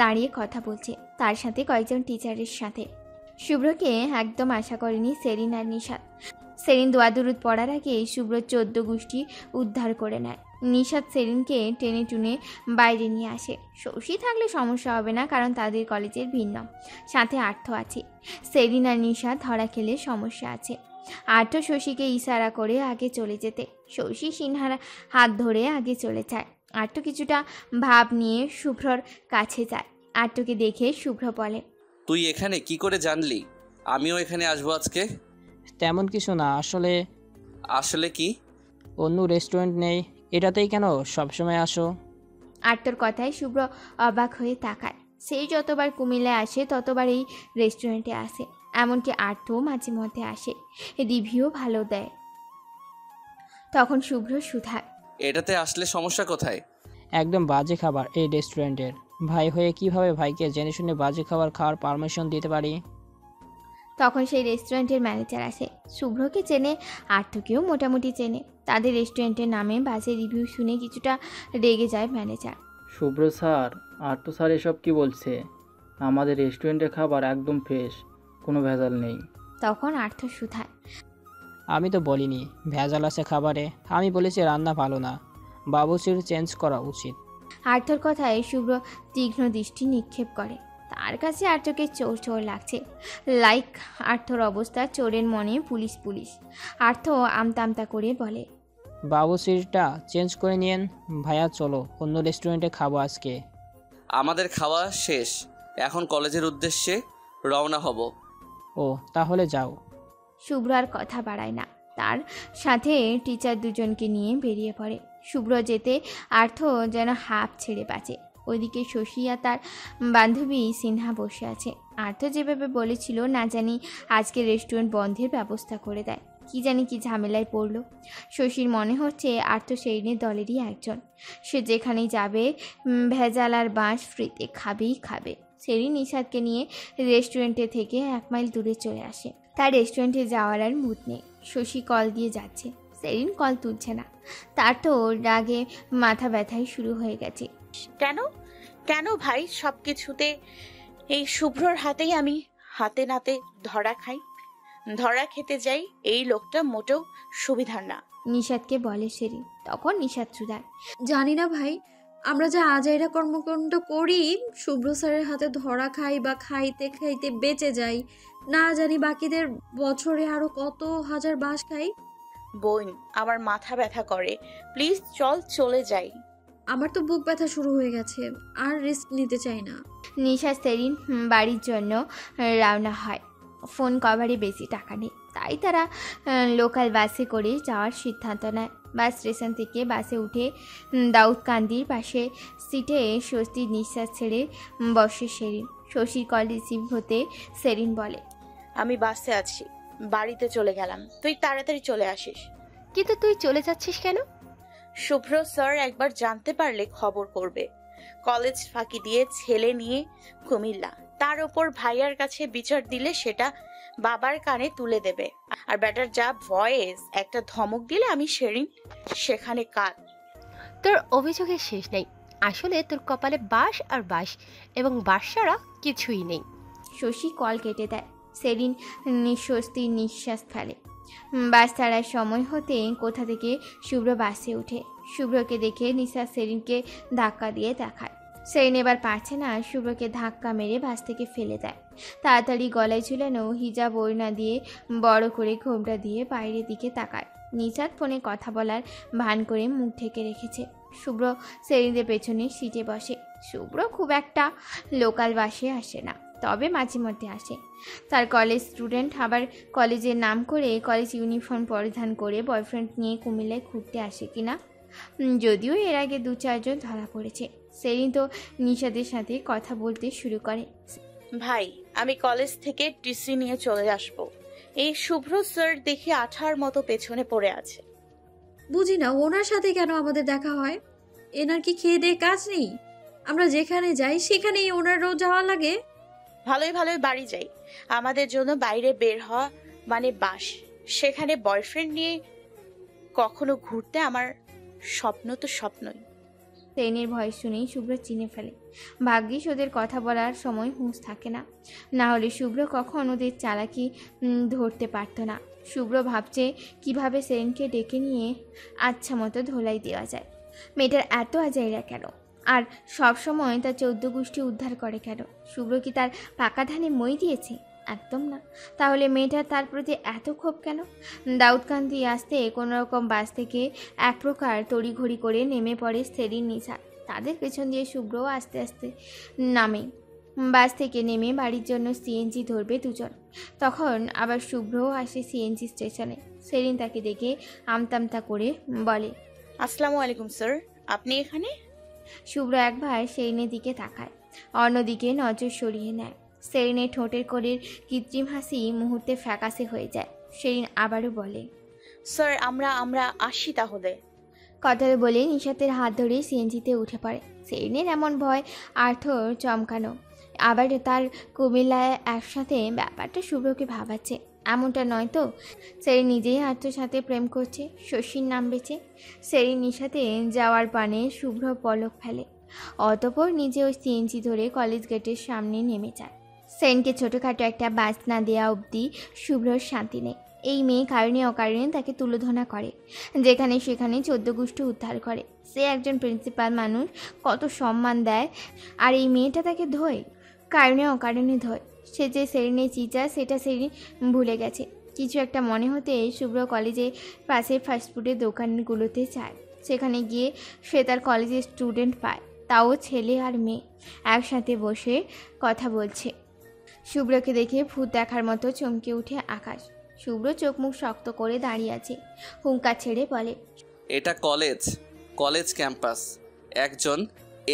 দাঁড়িয়ে কথা বলছে তার সাথে কয়েকজন টিচারের সাথে। শুভ্রকে একদম আশা করেনি সেরিন আর নিশাত। সেরিন দোয়াদুরুদ পড়ার আগে শুভ্র 14 গোষ্ঠী উদ্ধার করে নেয়। নিশাত সেরিনকে টেনে টুনে বাইরে নিয়ে আসে। শশী থাকলে সমস্যা হবে না, কারণ তাদের কলেজের ভিন্ন, সাথে আর্থ আছে। সেরিন আর নিশাত ধরা খেলে সমস্যা আছে। আর্থ শশীকে ইশারা করে আগে চলে যেতে, শশী সিনহার হাত ধরে আগে চলে যায়। আর্থ কিছুটা ভাব নিয়ে শুভ্রর কাছে যায়। আর্থকে দেখে শুভ্র বলে, তুই এখানে কি করে জানলি আমিও এখানে আসবো আজকে? তেমন কিছু না, আসলে কি? অন্য রেস্টুরেন্ট নেই, এটাতেই কেন সবসময় আসো? আর্থর কথায় শুভ্র অবাক হয়ে তাকায়। সেই যতবার কুমিল্লায় আসে ততবার এই রেস্টুরেন্টে আসে, এমনকি আর্থও মাঝে মধ্যে আসে, রিভিউ ভালো দেয়। তখন শুভ্র শুধায়, এটাতে আসলে সমস্যা কোথায়? একদম বাজে খাবার এই রেস্টুরেন্টের। ভাই হয়ে কিভাবে ভাইকে জেনে শুনে বাজে খাবার খাওয়ার পারমিশন দিতে পারি? তখন সেই রেস্টুরেন্টের ম্যানেজার আসে। শুভ্রকে চেনে, আর্থকেও মোটামুটি চেনে। তাদের রেস্টুরেন্টের নামে বাজে রিভিউ শুনে কিছুটা রেগে যায় ম্যানেজার। শুভ্র স্যার, আর্থ স্যার এসব কি বলছে? আমাদের রেস্টুরেন্টের খাবার একদম ফ্রেশ, কোনো ভেজাল নেই। তখন আর্থ শুধায়, আমি তো বলিনি ভেজাল আছে খাবারে, আমি বলেছি রান্না ভালো না, বাবুর্চির চেঞ্জ করা উচিত। আর্থর কথায় শুভ্র তীক্ষ্ণ দৃষ্টি নিক্ষেপ করে। তার কাছে আর্থকে চোর চোর লাগছে, লাইক আর্থর অবস্থা চোরের মনে পুলিশ পুলিশ। আর্থ আমতা আমতা করে বলে, বাবুর্চিটা চেঞ্জ করে নিয়েন ভাইয়া, চলো অন্য রেস্টুরেন্টে খাবো আজকে। আমাদের খাওয়া শেষ, এখন কলেজের উদ্দেশ্যে রওনা হব। ও তাহলে যাও। শুভ্র আর কথা বাড়ায় না, তার সাথে টিচার দুজনকে নিয়ে বেরিয়ে পড়ে। শুভ্র যেতে আর্থ যেন হাঁপ ছেড়ে বাঁচে। ওইদিকে শশী আর তার বান্ধবী সিনহা বসে আছে। আর্থ যেভাবে বলেছিল, না জানি আজকে রেস্টুরেন্ট বন্ধের ব্যবস্থা করে দেয়। কি জানি কি ঝামেলায় পড়লো। শশীর মনে হচ্ছে আর্থ সেইনের দলেরই একজন। সে যেখানেই যাবে ভেজাল আর বাঁশ ফ্রিতে খাবেই খাবে। সেরিন নিশাদকে নিয়ে রেস্টুরেন্টে থেকে 1 মাইল দূরে চলে আসে। তার রেস্টুরেন্টে যাওয়ার আর মুড নেই। শশী কল দিয়ে যাচ্ছে, সেরিন কল তুলছে না। তার তো রাগে মাথা ব্যথাই শুরু হয়ে গেছে। কেন কেন ভাই, সব কিছুতে এই শুভ্রর হাতেই আমি হাতে নাতে ধরা খাই, ধরা খেতে যাই। এই লোকটা মোটেও সুবিধার না। নিশাদকে বলে সেরিন। তখন নিশাদ চুদায়, জানি না ভাই, আমরা যা আজাইরা কর্মকাণ্ড করি, শুভ্র স্যারের হাতে ধরা খাই বা খাইতে খাইতে বেঁচে যাই, না জানি বাকিদের বছরে আরো কত হাজার বাস খাই। বোন, আমার মাথা ব্যথা করে, প্লিজ চল চলে যাই। আমার তো বুক ব্যথা শুরু হয়ে গেছে, আর রিস্ক নিতে চাই না। নিশাদ সেরিন বাড়ির জন্য রওনা হয়। ফোন কভারে বেশি টাকা নেই, তাই তারা লোকাল বাসে করে যাওয়ার সিদ্ধান্ত নেয়। বাস স্টেশন থেকে বাসে উঠে দাউদকান্দির পাশে সিটে স্বস্তির নিঃশ্বাস ছেড়ে বসে সেরিন। শশীর কল রিসিভ হতে সেরিন বলে, আমি বাসে আছি, বাড়িতে চলে গেলাম, তুই তাড়াতাড়ি চলে আসিস। কিন্তু তুই চলে যাচ্ছিস কেন? শুভ্র স্যার একবার জানতে পারলে খবর করবে। কলেজ ফাঁকি দিয়ে ছেলে নিয়ে কুমিল্লা, তার ওপর ভাইয়ার কাছে বিচার দিলে সেটা বাবার কানে তুলে দেবে। আর ব্যাটার যা ভয়েস, একটা ধমক দিলে আমি সেখানে কাল। তোর অভিযোগের শেষ নেই। আসলে তোর কপালে বাঁশ আর বাঁশ, এবং বাঁশ ছাড়া কিছুই নেই। শশী কল কেটে দেয়। সেরিন নিঃস্বস্তির নিঃশ্বাস ফেলে। বাস ছাড়ার সময় হতে কোথা থেকে শুভ্র বাসে ওঠে। শুভ্রকে দেখে নিশা সেরিনকে ধাক্কা দিয়ে দেখায়। সেরিন এবার পারছে না, শুভ্রকে ধাক্কা মেরে বাস থেকে ফেলে দেয়। তাড়াতাড়ি গলায় ঝুলানো হিজাব ওড়না দিয়ে বড় করে ঘোমটা দিয়ে বাইরের দিকে তাকায়। নিশাদ ফোনে কথা বলার ভান করে মুখ ঢেকে রেখেছে। শুভ্র সেরিনদের পেছনে সিটে বসে। শুভ্র খুব একটা লোকাল বাসে আসে না, তবে মাঝে মধ্যে আসে। তার কলেজ স্টুডেন্ট, আবার কলেজের নাম করে কলেজ ইউনিফর্ম পরিধান করে বয়ফ্রেন্ড নিয়ে কুমিল্লায় ঘুরতে আসে কিনা, যদিও এর আগে 2-4 জন ধরা পড়েছে। সেরিন তো নিশাদের সাথে কথা বলতে শুরু করে। ভাই, আমি কলেজ থেকে টিসি নিয়ে চলে আসব। এই শুভ্র স্যার দেখি আঠার মতো পেছনে পড়ে আছে। বুঝি না ওনার সাথে কেন আমাদের দেখা হয়। এনার কি খেয়ে দেয়ে কাজ নেই? আমরা যেখানে যাই সেখানেই ওনারও যাওয়া লাগে। ভালোই ভালোই বাড়ি যাই। আমাদের জন্য বাইরে বের হওয়া মানে বাস। সেখানে বয়ফ্রেন্ড নিয়ে কখনো ঘুরতে আমার স্বপ্ন তো স্বপ্নই। সেরিনের ভয় শুনেই শুভ্র চিনে ফেলে। ভাগ্যিস ওদের কথা বলার সময় হুঁশ থাকে না, না হলে শুভ্র কখন ওদের চালাকি ধরতে পারত না। শুভ্র ভাবছে কিভাবে সেরিনকে ডেকে নিয়ে আচ্ছা মতো ধোলাই দেওয়া যায়। মেয়েটার এত আজাইরা কেন, আর সব সময় তার 14 গোষ্ঠী উদ্ধার করে কেন? শুভ্র কি তার পাকা ধানে মই দিয়েছে? একদম না। তাহলে মেয়েটার তার প্রতি এত ক্ষোভ কেন? দাউদকান্দি আসতে কোনোরকম বাস থেকে এক প্রকার তড়িঘড়ি করে নেমে পড়ে সেরিন নিশা। তাদের পেছন দিয়ে শুভ্রও আস্তে আস্তে নামে। বাস থেকে নেমে বাড়ির জন্য সিএনজি ধরবে দুজন। তখন আবার শুভ্রও আসে সিএনজি স্টেশনে। সেরিন তাকে দেখে আমতামতা করে বলে, আসসালামু আলাইকুম স্যার, আপনি এখানে? শুভ্র একবার সেরিনের দিকে তাকায়, অন্যদিকে নজর সরিয়ে নেয়। সেরিনের ঠোঁটের কোণের কৃত্রিম হাসি মুহূর্তে ফ্যাকাশে হয়ে যায়। সেরিন আবারও বলে, স্যার আমরা আসি তাহলে। কথাটা বলে নিশাতের হাত ধরে সিএনজিতে উঠে পড়ে। সেরিনের এমন ভয় আর্থর চমকানো, আবার তার কুমিল্লায় একসাথে, ব্যাপারটা শুভ্রকে ভাবাচ্ছে। এমনটা নয় তো সেরিন নিজেই আর্থর সাথে প্রেম করছে, শশীর নাম বেছে। সেরিন নিশাতে যাওয়ার পানে শুভ্র পলক ফেলে, অতঃপর নিজে ওই সিএনজি ধরে কলেজ গেটের সামনে নেমে যায়। সেরিনকে ছোটোখাটো একটা বাস না দেওয়া অবধি শুভ্রর শান্তি নেই। এই মেয়ে কারণে অকারণে তাকে তুলোধনা করে, যেখানে সেখানে 14 গোষ্ঠী উদ্ধার করে। সে একজন প্রিন্সিপাল মানুষ, কত সম্মান দেয়, আর এই মেয়েটা তাকে ধোয়, কারণে অকারণে ধোয়। সে যে সেরিনের চিচা সেটা সেরিন ভুলে গেছে। কিছু একটা মনে হতে শুভ্র কলেজে পাশের ফাস্টফুডের দোকানগুলোতে যায়। সেখানে গিয়ে সে তার কলেজের স্টুডেন্ট পায়, তাও ছেলে আর মেয়ে একসাথে বসে কথা বলছে। শুভ্রকে দেখে ভূত দেখার মতো চমকে উঠে আকাশ। শুভ্র চোখ মুখ শক্ত করে দাঁড়িয়ে আছে, হুঙ্কার ছেড়ে বলে, এটা কলেজ ক্যাম্পাস, একজন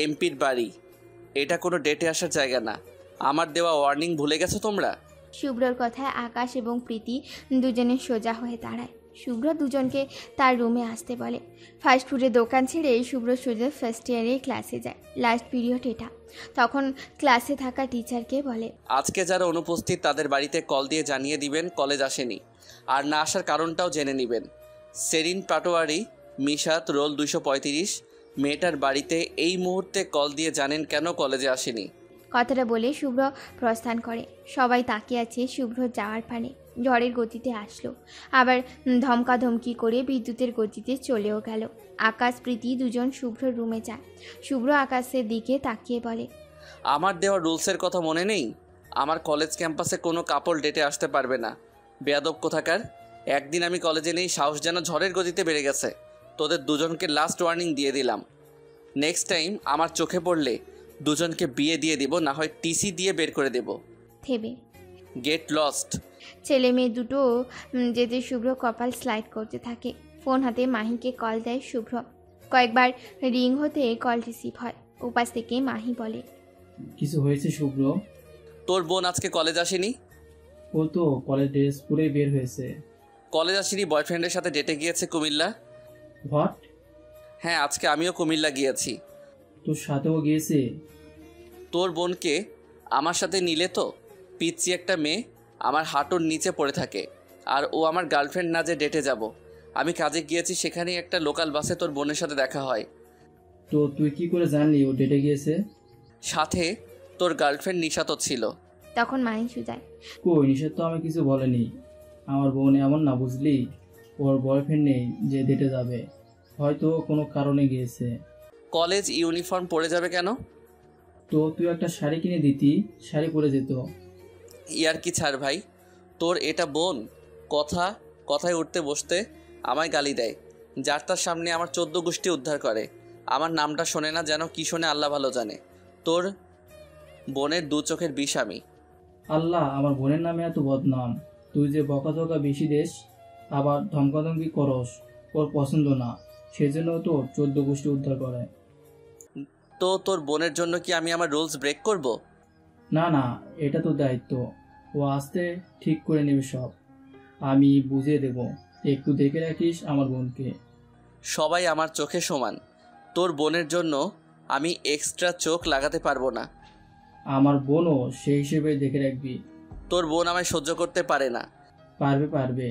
এমপির বাড়ি। এটা কোনো ডেটে আসার জায়গা না। আমার দেওয়া ওয়ার্নিং ভুলে গেছো তোমরা? শুভ্রর কথায় আকাশ এবং প্রীতি দুজনে সোজা হয়ে দাঁড়ায়। শুভ্র দুজনকে তার রুমে আসতে বলে। ফাস্টফুডের দোকান ছেড়ে শুভ্র সোজা ফার্স্ট ইয়ারে ক্লাসে যায়। লাস্ট পিরিয়ড এটা। তখন ক্লাসে থাকা টিচারকে বলে, আজকে যারা অনুপস্থিত তাদের বাড়িতে কল দিয়ে জানিয়ে দিবেন কলেজ আসেনি, আর না আসার কারণটাও জেনে নেবেন। সেরিন পাটোয়ারি, মিশাত, রোল 235। মেয়েটার বাড়িতে এই মুহূর্তে কল দিয়ে জানেন কেন কলেজে আসেনি। কথাটা বলে শুভ্র প্রস্থান করে। সবাই তাকিয়ে আছে শুভ্র যাওয়ার পানে। ঝড়ের গতিতে আসলো, আবার ধমকাধমকি করে বিদ্যুতের গতিতে চলেও গেল। আকাশ প্রীতি দুজন শুভ্র রুমে যায়। শুভ্র আকাশের দিকে তাকিয়ে বলে, আমার দেওয়া রুলসের কথা মনে নেই? আমার কলেজ ক্যাম্পাসে কোনো কাপড় ডেটে আসতে পারবে না। বেয়াদব কোথাকার। একদিন আমি কলেজে নেই, সাহস যেন ঝড়ের গতিতে বেড়ে গেছে। তোদের দুজনকে লাস্ট ওয়ার্নিং দিয়ে দিলাম। নেক্সট টাইম আমার চোখে পড়লে দুজনকে বিয়ে দিয়ে দিব, না হয় টিসি দিয়ে বের করে দেব। থেমে গেট লস্ট। ছেলে মেয়ে দুটো যেতে শুভ্র কপাল স্লাইড করতে থাকে। ফোন হাতে মাহিকে কল দেয় শুভ্র। কয়েকবার রিং হতে কল রিসিভ হয়। উপাস থেকে মাহি বলে, কিছু হয়েছে শুভ্র? তোর বোন আজকে কলেজ আসেনি? ও তো কলেজ ড্রেস পরে বের হয়েছে। কলেজ আসেনি, বয়ফ্রেন্ডের সাথে ডেটে গিয়েছে কুমিল্লা। হোয়াট? হ্যাঁ, আজকে আমিও কুমিল্লা গিয়েছি। তোর সাথেও গিয়েছে? তোর বোনকে আমার সাথে নিলে তো? পিচ্ছি একটা মেয়ে আমার হাঁটুর নিচে পড়ে থাকে, আর ও আমার গার্লফ্রেন্ড না যে ডেটে যাব। আমি কাজে গিয়েছি, সেখানেই একটা লোকাল বাসে তোর বোনের সাথে দেখা হয়। তো তুই কি করে জানলি ও ডেটে গিয়েছে? সাথে তোর গার্লফ্রেন্ড নিশা তো ছিল। তখন মাহিন সুজায়, কই, নিষেধ তো আমি কিছু বলেনি। আমার বোন এমন না, বুঝলি, ওর বয়ফ্রেন্ড নেই যে ডেটে যাবে, হয়তো কোনো কারণে গিয়েছে। কলেজ ইউনিফর্ম পরে যাবে কেন? তো তুই একটা শাড়ি কিনে দিতি, শাড়ি পরে যেত। ইয়ার কি ছাড় ভাই, তোর এটা বোন? কথায় উঠতে বসতে আমায় গালি দেয়, যার তার সামনে আমার 14 গোষ্ঠী উদ্ধার করে। আমার নামটা শোনে না, যেন কি শোনে আল্লাহ ভালো জানে। তোর বোনের 2 চোখের বিষ আমি। আল্লাহ, আমার বোনের নামে এত বদনাম। তুই যে বকাঝকা বেশি দেশ, আবার ধমকাধমকি করস, ওর পছন্দ না, সেজন্য তো 14 গোষ্ঠী উদ্ধার করে। তো তোর বোনের জন্য কি আমি আমার রুলস ব্রেক করব? না না, এটা তো দায়িত্ব, ও আসতে ঠিক করে নেবে সব, আমি বুঝিয়ে দেব। একটু দেখে রাখিস আমার বোনকে। সবাই আমার চোখে সমান, তোর বোনের জন্য আমি এক্সট্রা চোখ লাগাতে পারবো না। আমার বোনও সেই হিসেবে দেখে রাখবি। তোর বোন আমায় সহ্য করতে পারে না। পারবে।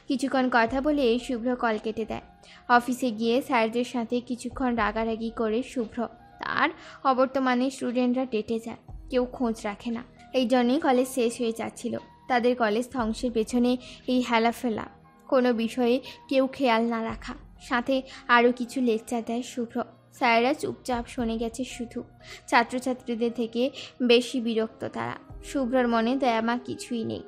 কিছুক্ষণ কথা বলে শুভ্র কল কেটে দেয়। অফিসে গিয়ে স্যারদের সাথে কিছুক্ষণ রাগারাগি করে শুভ্র তার অবর্তমানে স্টুডেন্টরা ডেটে যায়, কেউ খোঁজ রাখে না। এই জন্যই কলেজ শেষ হয়ে যাচ্ছিল। তাদের কলেজ ধ্বংসের পেছনে এই হেলাফেলা, কোনো বিষয়ে কেউ খেয়াল না রাখা, সাথে আরও কিছু লেকচার দেয় শুভ্র। স্যারেরা চুপচাপ শুনে গেছে শুধু। ছাত্রছাত্রীদের থেকে বেশি বিরক্ত তারা। শুভ্রর মনে দয়ামা কিছুই নেই।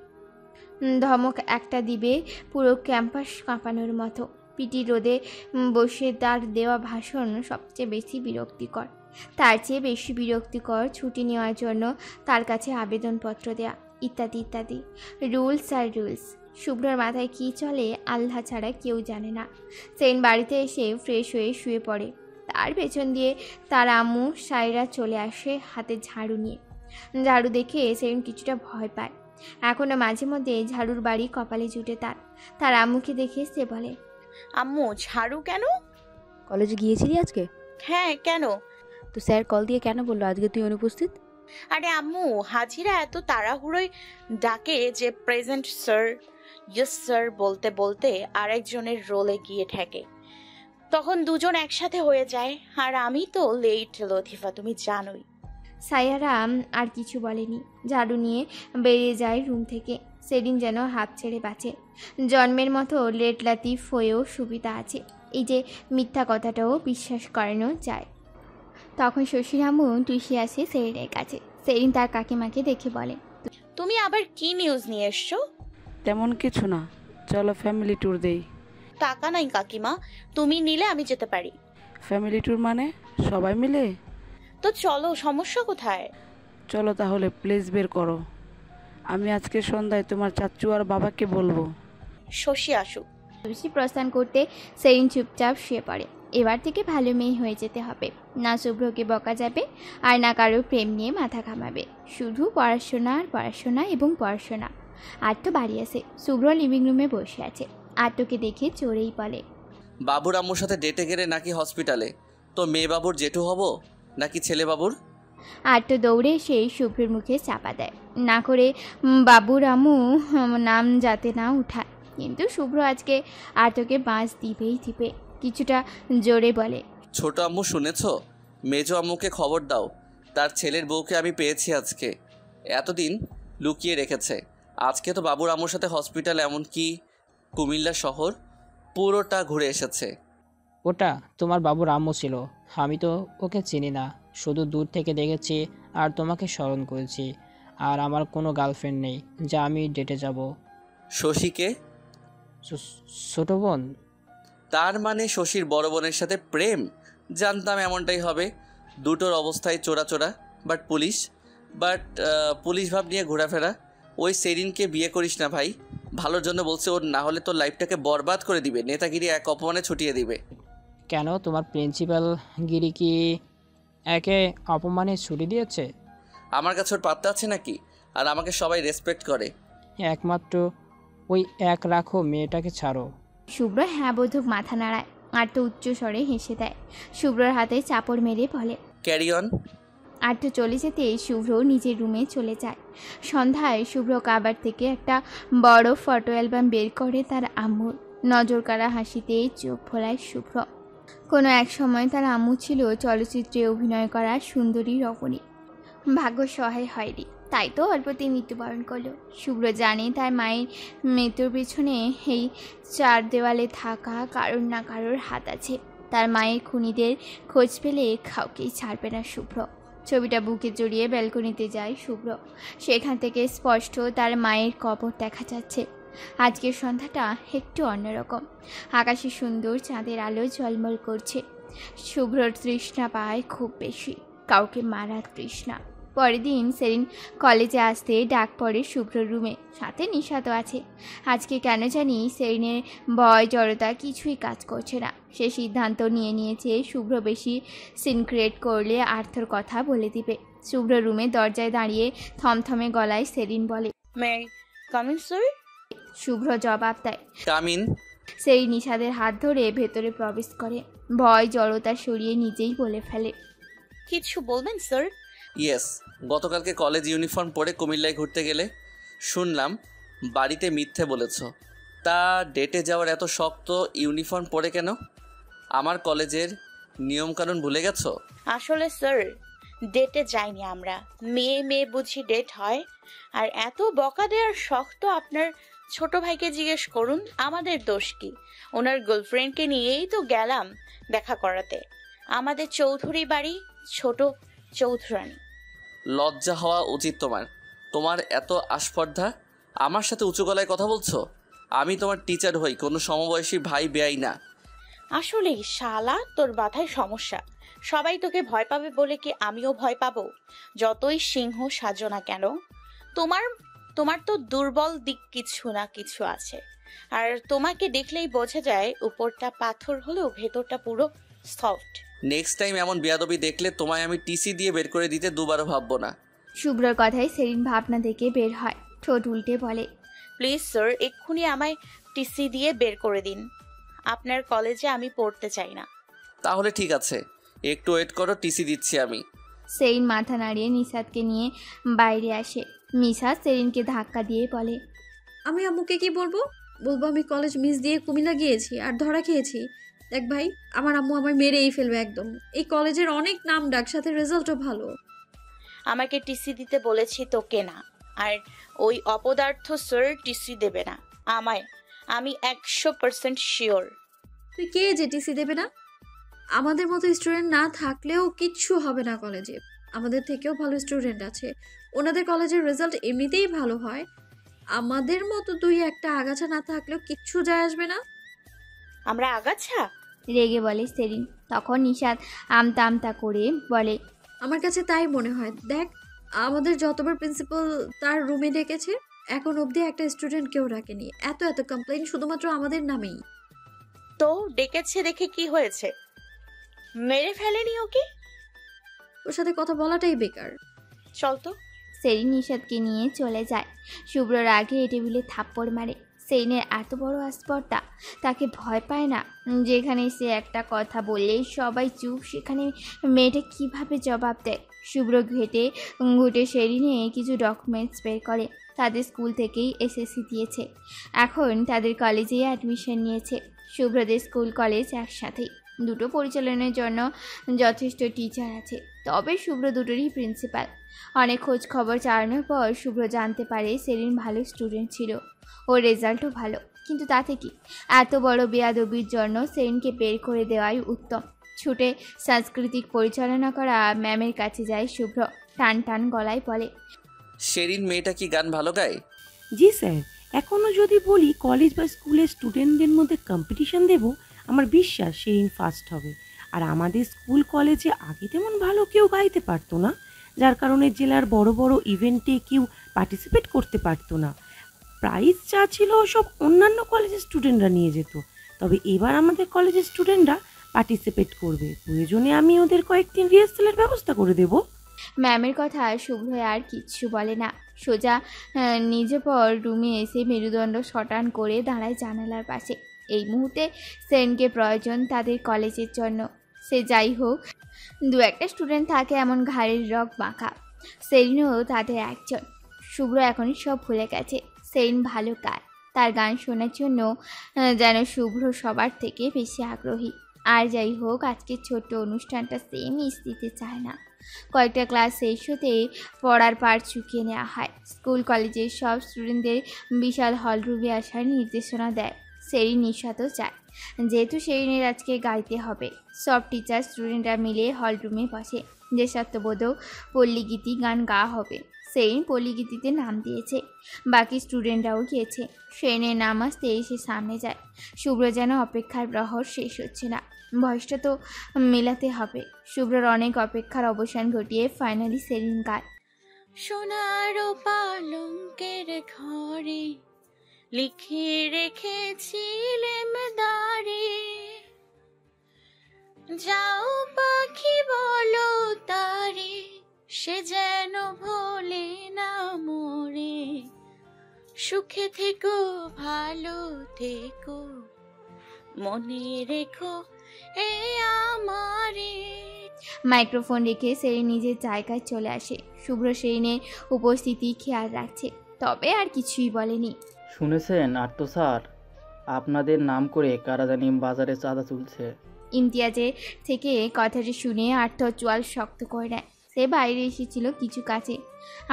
ধমক একটা দিবে পুরো ক্যাম্পাস কাঁপানোর মতো। পিটি রোদে বসে তার দেওয়া ভাষণ সবচেয়ে বেশি বিরক্তিকর। তার চেয়ে বেশি বিরক্তিকর ছুটি নেওয়ার জন্য তার কাছে আবেদনপত্র দেয়া, ইত্যাদি ইত্যাদি। রুলস আর রুলস। শুভ্রর মাথায় কী চলে আল্লাহ ছাড়া কেউ জানে না। সেন বাড়িতে এসে ফ্রেশ হয়ে শুয়ে পড়ে। তার পেছন দিয়ে তার আম্মু সাইরা চলে আসে হাতে ঝাড়ু নিয়ে। ঝাড়ু দেখে সেন কিছুটা ভয় পায়। এখনও মাঝে মধ্যে ঝাড়ুর বাড়ি কপালে জুটে তার আম্মুকে দেখে সে বলে, আম্মু ঝাড়ু কেন? কলেজে গিয়েছিলি আজকে? হ্যাঁ, কেন? তো স্যার কল দিয়ে কেন বললো আজকে তুই অনুপস্থিত? আরে আম্মু, হাজিরা এত তাড়াহুড়োয় ডাকে যে প্রেজেন্ট স্যার, ইয়েস স্যার বলতে বলতে আরেকজনের রোলে গিয়ে ঠেকে। তখন দুজন একসাথে হয়ে যায়। আর আমি তো লেট লতিফা, তুমি জানোই। সায়ারা আর কিছু বলেনি, ঝাড়ু নিয়ে বেরিয়ে যায় রুম থেকে। সেদিন যেন হাত ছেড়ে বাঁচে। জন্মের মতো লেট লাতিফ হয়েও সুবিধা আছে, এই যে মিথ্যা কথাটাও বিশ্বাস করানো যায়। তখন শশীর আম্মু টুসে আসে সেরিনের কাছে। সেরিন তার কাকিমাকে দেখে বলে, তুমি আবার কি নিউজ নিয়ে এসছো? তেমন কিছু না, চলো ফ্যামিলি ট্যুর দেই। টাকা নাই কাকিমা, তুমি নিলে আমি যেতে পারি। ফ্যামিলি ট্যুর মানে সবাই মিলে? তো চলো, সমস্যা কোথায়? চলো তাহলে, প্লেস বের করো। আমি আজকে সন্ধ্যায় তোমার চাচু আর বাবাকে বলবো। শশী আসুক। শশী প্রস্থান করতে সেরিন চুপচাপ শুয়ে পড়ে। এবার থেকে ভালো মেয়ে হয়ে যেতে হবে, না শুভ্রকে বকা যাবে আর না কারো প্রেম নিয়ে মাথা ঘামাবে। শুধু পড়াশোনা আর পড়াশোনা এবং পড়াশোনা। আট্টু বাড়ি আছে, শুভ্র লিভিং রুমে বসে আছে। আট্টুকে দেখে চড়েই বলে, বাবুর আম্মুর সাথে ডেটে গেলে নাকি হসপিটালে? তো মেয়ে বাবুর জেঠু হব নাকি ছেলে বাবুর? আট্টু দৌড়ে এসে শুভ্রের মুখে চাপা দেয়, না করে বাবুর আম্মু নাম যাতে না উঠায়। কিন্তু শুভ্র আজকে আট্টুকে বাঁশ দিবে। কিছুটা জোরে বলে, ছোট আম্মু শুনেছ? মেজো আম্মুকে খবর দাও, তার ছেলের বউকে আমি পেয়েছি আজকে। এতদিন লুকিয়ে রেখেছে। আজকে তো বাবুর আম্মুর সাথে হসপিটাল, এমনকি কুমিল্লা শহর পুরোটা ঘুরে এসেছে। ওটা তোমার বাবুর আম্মু ছিল, আমি তো ওকে চিনি না, শুধু দূর থেকে দেখেছি আর তোমাকে স্মরণ করেছি। আর আমার কোনো গার্লফ্রেন্ড নেই যা আমি ডেটে যাব। শশীকে? ছোট বোন? তার মানে শশীর বড় বোনের সাথে প্রেম? জানতাম এমনটাই হবে। দুটোর অবস্থায় চোরা। বাট পুলিশ ভাব নিয়ে ঘোরাফেরা। ওই সেরিনকে বিয়ে করিস না ভাই, ভালোর জন্য বলছে। ওর না হলে তোর লাইফটাকে বরবাদ করে দিবে, নেতাগিরি এক অপমানে ছুটিয়ে দিবে। কেন, তোমার প্রিন্সিপাল গিরি কি একে অপমানে ছুটি দিয়েছে? আমার কাছে ওর পাত্তা আছে নাকি? আর আমাকে সবাই রেসপেক্ট করে। একমাত্র ওই এক রাখো, মেয়েটাকে ছাড়ো। শুভ্র হ্যাঁ বোধক মাথা নাড়ায়। আট্টু উচ্চ স্বরে হেসে দেয়। শুভ্রর হাতে চাপড় মেরে বলে, ক্যারি অন। আট্টু চলে যেতে শুভ্র নিজের রুমে চলে যায়। সন্ধ্যায় শুভ্র কাবার থেকে একটা বড় ফটো অ্যালবাম বের করে তার আম্মুর। নজর কাড়া হাসিতে চোখ ফোলায় শুভ্র। কোনো এক সময় তার আম্মু ছিল চলচ্চিত্রে অভিনয় করা সুন্দরী রমণী। ভাগ্য সহায় হয়নি, তাই তো অল্পতেই মৃত্যুবরণ করলো। শুভ্র জানে তার মায়ের মৃত্যুর পেছনে এই চার দেওয়ালে থাকা কারোর না কারোর হাত আছে। তার মায়ের খুনিদের খোঁজ পেলে কাউকেই ছাড়বে না শুভ্র। ছবিটা বুকে জড়িয়ে ব্যালকনিতে যায় শুভ্র। সেখান থেকে স্পষ্ট তার মায়ের কবর দেখা যাচ্ছে। আজকের সন্ধ্যাটা একটু অন্যরকম। আকাশে সুন্দর চাঁদের আলো ঝলমল করছে। শুভ্রর তৃষ্ণা পায় খুব বেশি, কাউকে মারার তৃষ্ণা। পরের দিন সেরিন কলেজে আসতে ডাক পড়ে শুভ্রর রুমে, সাথে নিশাতও আছে। আজকে কেন জানি সেরিনের ভয় জড়তা কিছুই কাজ করছে না। সে সিদ্ধান্ত নিয়েছে শুভ্র বেশি সিন ক্রিয়েট করলে আর্থর কথা বলে দিবে। শুভ্র রুমে দরজায় দাঁড়িয়ে থমথমে গলায় সেরিন বলে, may I come in sir? Shubhro জবাব দেয়, কাম ইন। সেই নিশাদের হাত ধরে ভেতরে প্রবেশ করে। ভয় জড়তা সরিয়ে নিজেই বলে ফেলে, কিছু বলবেন স্যার? ইয়েস, গতকালকে কলেজ ইউনিফর্ম পরে কুমিল্লায় ঘুরতে গেলে শুনলাম বাড়িতে মিথ্যে বলেছ। তা ডেটে যাওয়ার এত শক্ত ইউনিফর্ম পরে কেন? আমার কলেজের নিয়মকানুন ভুলে গেছো? আসলে স্যার ডেটে যাইনি আমরা। মেয়ে মেয়ে বুঝি ডেট হয়? আর এত বকা দেওয়ার শখ তো আপনার ছোট ভাইকে জিজ্ঞেস করুন। আমাদের দোষ কি? ওনার গার্লফ্রেন্ডকে নিয়েই তো গেলাম দেখা করাতে। আমাদের চৌধুরী বাড়ি, ছোট চৌধুরানী। লজ্জা হওয়া উচিত তোমার। তোমার এত আস্পর্ধা, আমার সাথে উঁচু গলায় কথা বলছো? আমি তোমার টিচার হই, কোনো সমবয়সী ভাই বেয়াই না। আসলেই শালা, তোর মাথায় সমস্যা। সবাই তোকে ভয় পাবে বলে কি আমিও ভয় পাবো? যতই সিংহ সাজো না কেন, তোমার তো দুর্বল দিক কিছু না কিছু আছে। আর তোমাকে দেখলেই বোঝা যায় উপরটা পাথর হলেও ভেতরটা পুরো সফট। নেক্সট টাইম এমন বেয়াদবি দেখলে তোমায় আমি টিসি দিয়ে বের করে দিতে দুবারও ভাববো না। শুভ্রর কথায় সেরিন ভাবনা দেখে বের হয়, ঠোঁট উল্টে বলে, প্লিজ স্যার, এক্ষুনি আমায় টিসি দিয়ে বের করে দিন। আপনার কলেজে আমি পড়তে চাই না। তাহলে ঠিক আছে, একটু ওয়েট করো, টিসি দিচ্ছি আমি। সেরিন মাথা নাড়িয়ে নিশাদকে নিয়ে বাইরে আসে। নিশাদ সেরিনকে ধাক্কা দিয়ে বলে, আমি আম্মুকে কি বলবো? বলবো আমি কলেজ মিস দিয়ে কুমিল্লা গিয়েছি আর ধরা খেয়েছি। দেখ ভাই, আমার আম্মু আমায় মেরেই ফেলবে একদম। এই কলেজের অনেক নাম ডাক, সাথে রেজাল্টও ভালো। আমাকে টিসি দিতে বলেছি তোকে না। আর ওই অপদার্থ স্যার টিসি দেবে না আমায়, আমি 100% শিওর। তুই কে যে টিসি দেবে না? আমাদের মতো স্টুডেন্ট না থাকলেও কিচ্ছু হবে না কলেজে। আমাদের থেকেও ভালো স্টুডেন্ট আছে, ওনাদের কলেজের রেজাল্ট এমনিতেই ভালো হয়। আমাদের মতো দুই একটা আগাছা না থাকলেও কিচ্ছু যায় আসবে না। আমরা আগাছা? রেগে বলে সেরিন। তখন নিশাদ আমতা আমতা করে বলে, আমার কাছে তাই মনে হয়। দেখ, আমাদের যতবার প্রিন্সিপাল তার রুমে ডেকেছে, এখন অবধি একটা স্টুডেন্ট কেউ রাখেনি। এত এত কমপ্লেইন শুধুমাত্র আমাদের নামেই। তো ডেকেছে দেখে কি হয়েছে? মেরে ফেলেনি ওকে? ওর সাথে কথা বলাটাই বেকার। চল তো। সেরিন নিশাদকে নিয়ে চলে যায়। শুভ্রর আগে টেবিলে থাপ্পড় মারে। সেরিনের এত বড় আস্পর্ধা, তাকে ভয় পায় না। যেখানে সে একটা কথা বললেই সবাই চুপ, সেখানে মেয়েটা কিভাবে জবাব দেয়? শুভ্র ঘুটে সেরিনে কিছু ডকুমেন্টস বের করে। তাদের স্কুল থেকেই এসএসসি দিয়েছে, এখন তাদের কলেজেই অ্যাডমিশন নিয়েছে। শুভ্রদের স্কুল কলেজ একসাথেই, দুটো পরিচালনার জন্য যথেষ্ট টিচার আছে। তবে শুভ্র দুটোরই প্রিন্সিপাল। অনেক খোঁজ খবর চালানোর পর শুভ্র জানতে পারে সেরিন ভালো স্টুডেন্ট ছিল, ওর রেজাল্টও ভালো। কিন্তু তাতে কি, এত বড় বেয়াদবির জন্য সেরিনকে বের করে দেওয়াই উত্তম। ছুটে সাংস্কৃতিক পরিচালনা করা ম্যামের কাছে যায় শুভ্র। টান টান গলায় বলে, শেরিন মেয়েটা কি গান ভালো গায়? জি স্যার, এখনও যদি বলি কলেজ বা স্কুলের স্টুডেন্টদের মধ্যে কম্পিটিশন দেব, আমার বিশ্বাস শেরিন ফার্স্ট হবে। আর আমাদের স্কুল কলেজে আগে তেমন ভালো কেউ গাইতে পারতো না, যার কারণে জেলার বড় বড় ইভেন্টে কেউ পার্টিসিপেট করতে পারতো না। প্রাইজ যা ছিল সব অন্যান্য কলেজের স্টুডেন্টরা নিয়ে যেত। তবে এবার আমাদের কলেজের স্টুডেন্টরা পার্টিসিপেট করবে, প্রয়োজনে আমি ওদের কয়েকদিন রিহার্সালের ব্যবস্থা করে দেব। ম্যামের কথা শুভ্র আর কিচ্ছু বলে না। সোজা নিজে পর রুমে এসে মেরুদণ্ড শটান করে দাঁড়ায় জানালার পাশে। এই মুহূর্তে সেনকে প্রয়োজন তাদের কলেজের জন্য। সে যাই হোক, দু একটা স্টুডেন্ট থাকে এমন ঘাড়ের রগ বাঁকা, সেরিনও তাদের একজন। শুভ্র এখন সব ভুলে গেছে। সেরিন ভালো গায়, তার গান শোনার জন্য যেন শুভ্র সবার থেকে বেশি আগ্রহী। আর যাই হোক, আজকের ছোট্ট অনুষ্ঠানটা সেম মিস দিতে চায় না। কয়েকটা ক্লাস শেষ হতে পড়ার পার চুকিয়ে নেওয়া হয়। স্কুল কলেজের সব স্টুডেন্টদের বিশাল হল রুমে আসার নির্দেশনা দেয়। সেরিন নিঃস্বাতও চায়, যেহেতু সেরিনের আজকে গাইতে হবে। সব টিচার স্টুডেন্টরা মিলে হল রুমে বসে। দেশাত্মবোধক পল্লীগীতি গান গাওয়া হবে। সেরিন পল্লীগীতিতে নাম দিয়েছে, বাকি স্টুডেন্টরাও গিয়েছে। সেরিনের নাম আসতে সে সামনে যায়। শুভ্র যেন অপেক্ষার প্রহর শেষ হচ্ছে না, ভয়েসটা তো মেলাতে হবে। শুভ্রর অনেক অপেক্ষার অবসান ঘটিয়ে ফাইনালি সেরিন গায়। সোনার পালঙ্কের ঘরে লিখে রেখেছিলেম দাঁড়ে, যাও পাখি বলো তারে, সে যেন ভোলে না মোরে, সুখে থেকো ভালো থেকো, মনে রেখো এ আমারে। মাইক্রোফোন রেখে সেরিন নিজের জায়গায় চলে আসে। শুভ্র সেরিনের উপস্থিতি খেয়াল রাখছে, তবে আর কিছুই বলেনি। শুনেছেন আর্ত স্যার, আপনাদের নাম করে কারা জানি বাজারে চাঁদা তুলছে। ইমতিয়াজের থেকে কথাটি শুনে আর্থ চোয়াল শক্ত করে নেয়। সে বাইরে এসেছিল কিছু কাছে।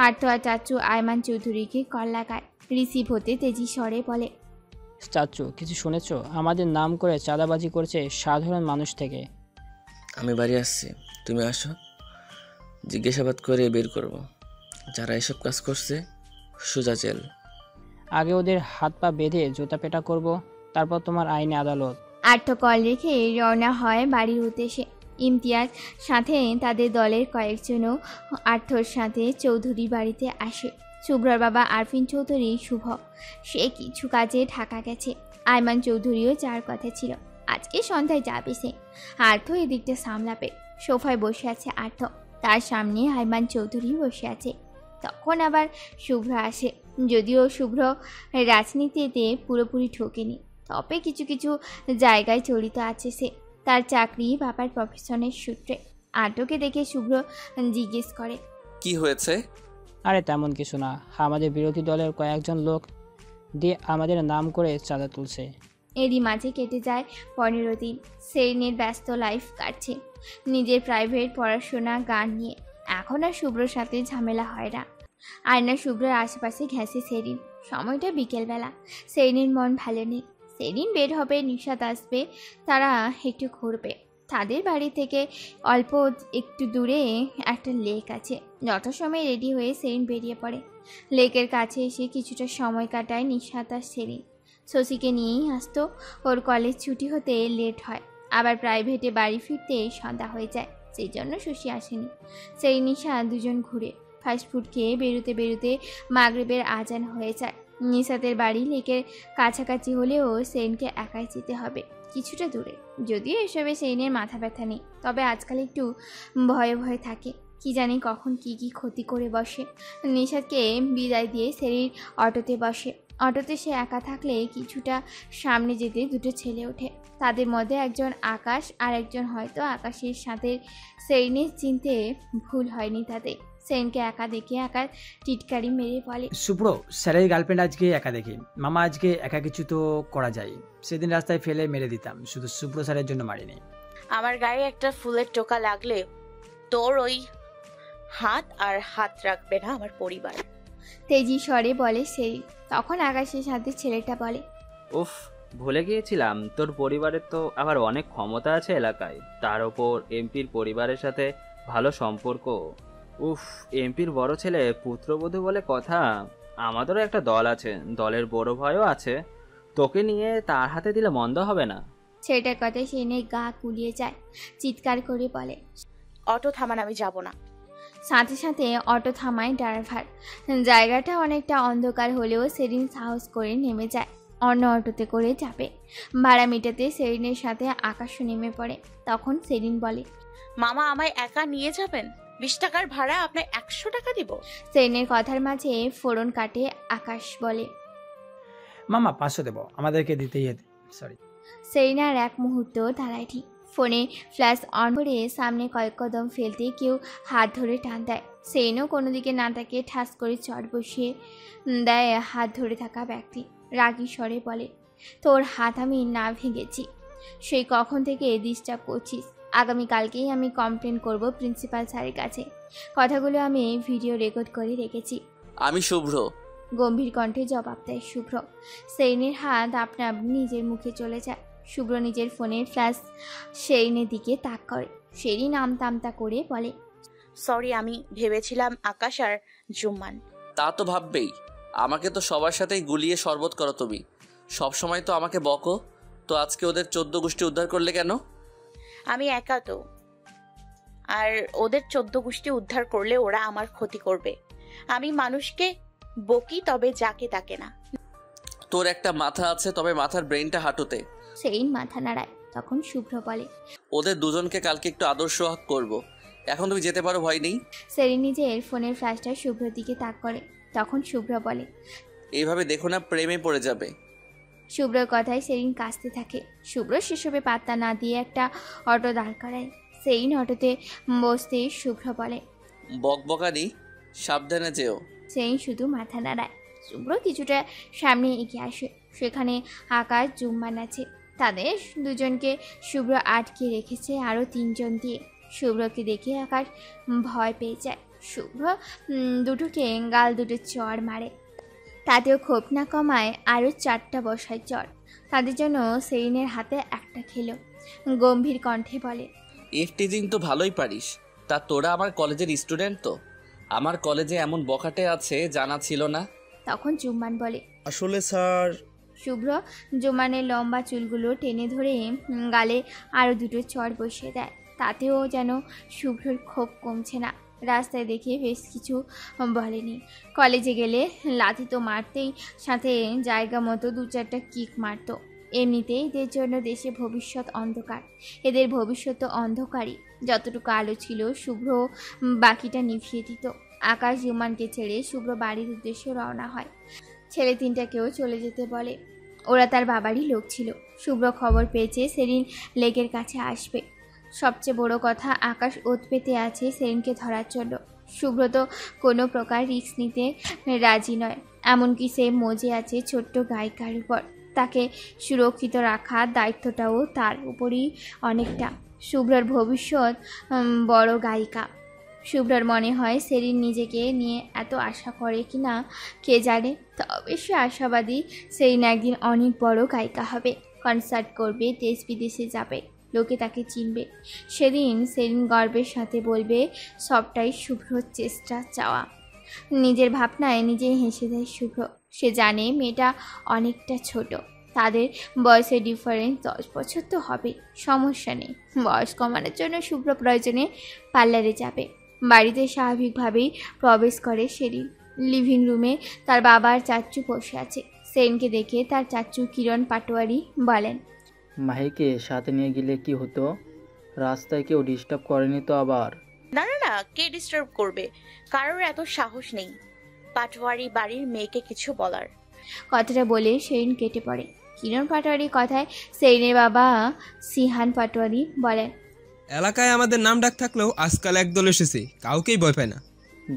আর্থ আর চাচু আয়মান চৌধুরীকে কল লাগায়। রিসিভ হতে তেজি স্বরে বলে, চাচু কিছু শুনেছো? আমাদের নাম করে চাঁদাবাজি করছে সাধারণ মানুষ থেকে। আমি বাড়ি আসছি, তুমি আসো, জিজ্ঞাসাবাদ করে বের করব। যারা এসব কাজ করছে সোজা জেল। আগে ওদের হাত পা বেঁধে জুতা পেটা করব, তারপর তোমার আইনে আদালত। আর্থ কল রেখে রওনা হয় বাড়ির উদ্দেশ্যে। ইমতিয়াজ সাথে তাদের দলের কয়েকজনও আর্থর সাথে চৌধুরী বাড়িতে আসে। শুভ্রর বাবা আরফিন চৌধুরী শুভ, সে কিছু কাজে ঢাকা গেছে। আয়মান চৌধুরীও যার কথা ছিল আজকে সন্ধ্যায় যাবে সে। আর্থ এদিকটা সামলাবে। সোফায় বসে আছে আর্থ, তার সামনে আয়মান চৌধুরী বসে আছে। তখন আবার শুভ্র আসে। যদিও শুভ্র রাজনীতিতে পুরোপুরি ঢোকেনি, তবে কিছু কিছু জায়গায় জড়িত আছে সে। তার চাকরি বাবার প্রফেশনের সূত্রে। আর্থকে দেখে শুভ্র জিজ্ঞেস করে, কি হয়েছে? আরে তেমন কিছু না, আমাদের বিরোধী দলের কয়েকজন লোক দিয়ে আমাদের নাম করে চাঁদা তুলছে। এরই মাঝে কেটে যায় 15 দিন। সেরিনের ব্যস্ত লাইফ কাটছে নিজের প্রাইভেট পড়াশোনা, গান নিয়ে। এখন আর শুভ্রর সাথে ঝামেলা হয় না। আর না শুভ্রর আশেপাশে ঘেঁষে সেরিন। সময়টা বিকেলবেলা। সেরিনের মন ভালো নেই। সেরিন বের হবে, নিশাত আসবে, তারা একটু ঘুরবে। তাদের বাড়ি থেকে অল্প একটু দূরে একটা লেক আছে। যথাসময়ে রেডি হয়ে সেরিন বেরিয়ে পড়ে। লেকের কাছে এসে কিছুটা সময় কাটায় নিশাত আর সেরিন। শশীকে নিয়েই আসতো। ওর কলেজ ছুটি হতে লেট হয়, আবার প্রাইভেটে বাড়ি ফিরতে সন্ধ্যা হয়ে যায়, সেই জন্য শশী আসেনি। সেই নিশা দুজন ঘুরে ফাস্টফুড খেয়ে বেরোতে বেরোতে মাগরিবের আজান হয়ে যায়। নিশাতের বাড়ি লেকের কাছাকাছি হলেও সেরিনকে একাই যেতে হবে কিছুটা দূরে। যদিও এসবে সেরিনের মাথা ব্যথা নেই, তবে আজকাল একটু ভয়ে ভয়ে থাকে। কি জানি কখন কি কি ক্ষতি করে বসে। নিশাতকে বিদায় দিয়ে সেরিন অটোতে বসে। অটোতে সে একা থাকলে কিছুটা সামনে যেতে দুটো ছেলে ওঠে। তাদের মধ্যে একজন আকাশ, আর একজন হয়তো আকাশের সাথে। সেরিনের চিনতে ভুল হয়নি তাদের। সেরিনকে একা দেখে একা টিটকারি মেরে বলে, শুভ্র স্যারের গার্লফ্রেন্ড আজকে একা দেখি। মামা আজকে একা কিছু তো করা যায়। সেদিন রাস্তায় ফেলে মেরে দিতাম, শুধু শুভ্র স্যারের জন্য মারিনি। আমার গায়ে একটা ফুলের টোকা লাগলে তোর ওই হাত আর হাত রাখবে না আমার পরিবার। তেজি স্বরে বলে সেরিন। তখন আকাশের সাথে ছেলেটা বলে, উফ, ভুলে গিয়েছিলাম তোর পরিবারের তো আবার অনেক ক্ষমতা আছে এলাকায়, তার ওপর এমপির পরিবারের সাথে ভালো সম্পর্ক। উফ, এমপির বড় ছেলে পুত্রবধূ বলে কথা। আমাদেরও একটা দল আছে, দলের বড় ভাইও আছে, তোকে নিয়ে তার হাতে দিলে মন্দ হবে না। ছেলেটার কথায় সেরিনের গা কুলিয়ে যায়। চিৎকার করে বলে, অটো থামান, আমি যাব না। সাথে সাথে অটো থামায় ড্রাইভার। জায়গাটা অনেকটা অন্ধকার হলেও সেরিন সাহস করে নেমে যায়। অন্য অটোতে করে যাবে। ভাড়া মেটাতে সেরিনের সাথে আকাশও নেমে পড়ে। তখন সেরিন বলে, মামা আমায় একা নিয়ে যাবেন? 20 টাকার ভাড়া আপনার 100 টাকা দিব? সেরিনের কথার মাঝে ফোড়ন কাটে আকাশ বলে, মামা 500 দেবো, আমাদেরকে দিতেই সরি। সেরিনার এক মুহূর্ত দাঁড়ায় ঠিক। ফোনে ফ্ল্যাশ অন করে সামনে কয়েক কদম ফেলতে কেউ হাত ধরে টান দেয়। সেরিনও কোনো দিকে না তাকে ঠাস করে চট বসিয়ে দেয় হাত ধরে থাকা ব্যক্তি। রাগী স্বরে বলে, তোর হাত আমি না ভেঙেছি। সেই কখন থেকে ডিস্টার্ব করছিস? আগামীকালকেই আমি কমপ্লেন করব প্রিন্সিপাল স্যারের কাছে। কথাগুলো আমি ভিডিও রেকর্ড করে রেখেছি। আমি শুভ্র। গম্ভীর কণ্ঠে জবাব দেয় শুভ্র। সেইনের হাত আপনা আপনি নিজের মুখে চলে যায়। শুভ্র নিজের ফোনের ফ্ল্যাশ সেইনের দিকে তাক করে। সেরই আমতা করে বলে, সরি, আমি ভেবেছিলাম আকাশ আর জুম্মান। তা তো ভাববেই, আমাকে তো সবার সাথেই গুলিয়ে শরবত করো তুমি। সব সময় তো আমাকে বকো, তো আজকে ওদের 14 গোষ্ঠী উদ্ধার করলে কেন? আমি একা তো, আর ওদের 14 গোষ্ঠী উদ্ধার করলে ওরা আমার ক্ষতি করবে। আমি মানুষকে বকি, তবে যাকে তাকে না। তোর একটা মাথা আছে, তবে মাথার ব্রেনটা হাঁটুতে। সেইন মাথা নাড়ায়। তখন শুভ্র বলে, ওদের দুজনকে কালকে একটু আদর্শ করব। এখন তুমি যেতে পারো, ভয় নেই। সেরিন নিজের ফোনের ফ্ল্যাশটা শুভ্রর দিকে তাক করে। তখন শুভ্র বলে, এইভাবে দেখো না, প্রেমে পড়ে যাবে। শুভ্রর কথায় সেরিন কাঁচতে থাকে। শুভ্র সেসবে পাত্তা না দিয়ে একটা অটো দাঁড় করায়। সেরিন অটোতে বসতে শুভ্র বলে, বকবকানি, সাবধানে যেও। সেরিন শুধু মাথা নাড়ায়। শুভ্র কিছুটা সামনে এগিয়ে আসে। সেখানে আকাশ, জুম্মান আছে। তাদের দুজনকে শুভ্র আটকে রেখেছে আরও 3 জন দিয়ে। শুভ্রকে দেখে আকাশ ভয় পেয়ে যায়। শুভ্র দুটোকে গাল দুটো চড় মারে। তাতেও ক্ষোভ না কমায় আরও 4টা বসায় চড়। তাদের জন্য সেরিনের হাতে একটা খেলো। গম্ভীর কণ্ঠে বলে, টিচিং তো ভালোই পারিস। তা তোরা আমার কলেজের স্টুডেন্ট তো? আমার কলেজে এমন বখাটে আছে জানা ছিল না। তখন জুম্মান বলে, আসলে স্যার। শুভ্র জুম্মানের লম্বা চুলগুলো টেনে ধরে গালে আরও 2টো চড় বসিয়ে দেয়। তাতেও যেন শুভ্রর ক্ষোভ কমছে না। রাস্তায় দেখে বেশ কিছু বলেনি। কলেজে গেলে লাথি তো মারতেই, সাথে জায়গা মতো 2-4টা কিক মারত। এমনিতেই এদের জন্য দেশে ভবিষ্যৎ অন্ধকার। এদের ভবিষ্যৎ তো অন্ধকারই। যতটুকু আলো ছিল শুভ্র বাকিটা নিভিয়ে দিত। আকাশ জুম্মানকে ছেড়ে শুভ্র বাড়ির উদ্দেশ্যে রওনা হয়। ছেলে 3টাকেও চলে যেতে বলে। ওরা তার বাবারই লোক ছিল। শুভ্র খবর পেয়েছে সেরিন লেকের কাছে আসবে। সবচেয়ে বড় কথা, আকাশ ওত পেতে আছে সেরিনকে ধরার জন্য। শুভ্র তো কোনো প্রকার রিস্ক নিতে রাজি নয়। এমনকি সে মজে আছে ছোট্ট গায়িকার উপর। তাকে সুরক্ষিত রাখার দায়িত্বটাও তার উপরই অনেকটা। শুভ্রর ভবিষ্যৎ বড় গায়িকা। শুভ্রর মনে হয় সেরিন নিজেকে নিয়ে এত আশা করে কি না কে জানে। তবে সে আশাবাদী সেরিন একদিন অনেক বড় গায়িকা হবে, কনসার্ট করবে, দেশ বিদেশে যাবে, লোকে তাকে চিনবে। সেদিন সেরিন গর্বের সাথে বলবে সবটাই শুভ্রর চেষ্টা চাওয়া। নিজের ভাবনায় নিজেই হেসে দেয় শুভ্র। সে জানে মেয়েটা অনেকটা ছোট। তাদের বয়সের ডিফারেন্স 10 বছর তো হবে, সমস্যা নেই। বয়স কমানোর জন্য শুভ্র প্রয়োজনে পার্লারে যাবে। বাড়িতে স্বাভাবিকভাবেই প্রবেশ করে সেরিন। লিভিং রুমে তার বাবার চাচ্চু বসে আছে। সেরিনকে দেখে তার চাচ্চু কিরণ পাটোয়ারি বলেন, মাহিকে সাথে নিয়ে গেলে কি হতো? রাস্তায় কেউ ডিস্টার্ব করেনি তো আবার? না না না, কে ডিস্টার্ব করবে? কারোর এত সাহস নেই পাটোয়ারি বাড়ির মেয়েকে কিছু বলার। কথাটা বলে সেরিন কেটে পড়ে। কিরণ পাটোয়ারির কথায় সেরিনের বাবা সিহান পাটোয়ারি বলেন, এলাকায় আমাদের নাম ডাক থাকলেও আজকাল একদল এসেছে, কাউকেই ভয় পায় না।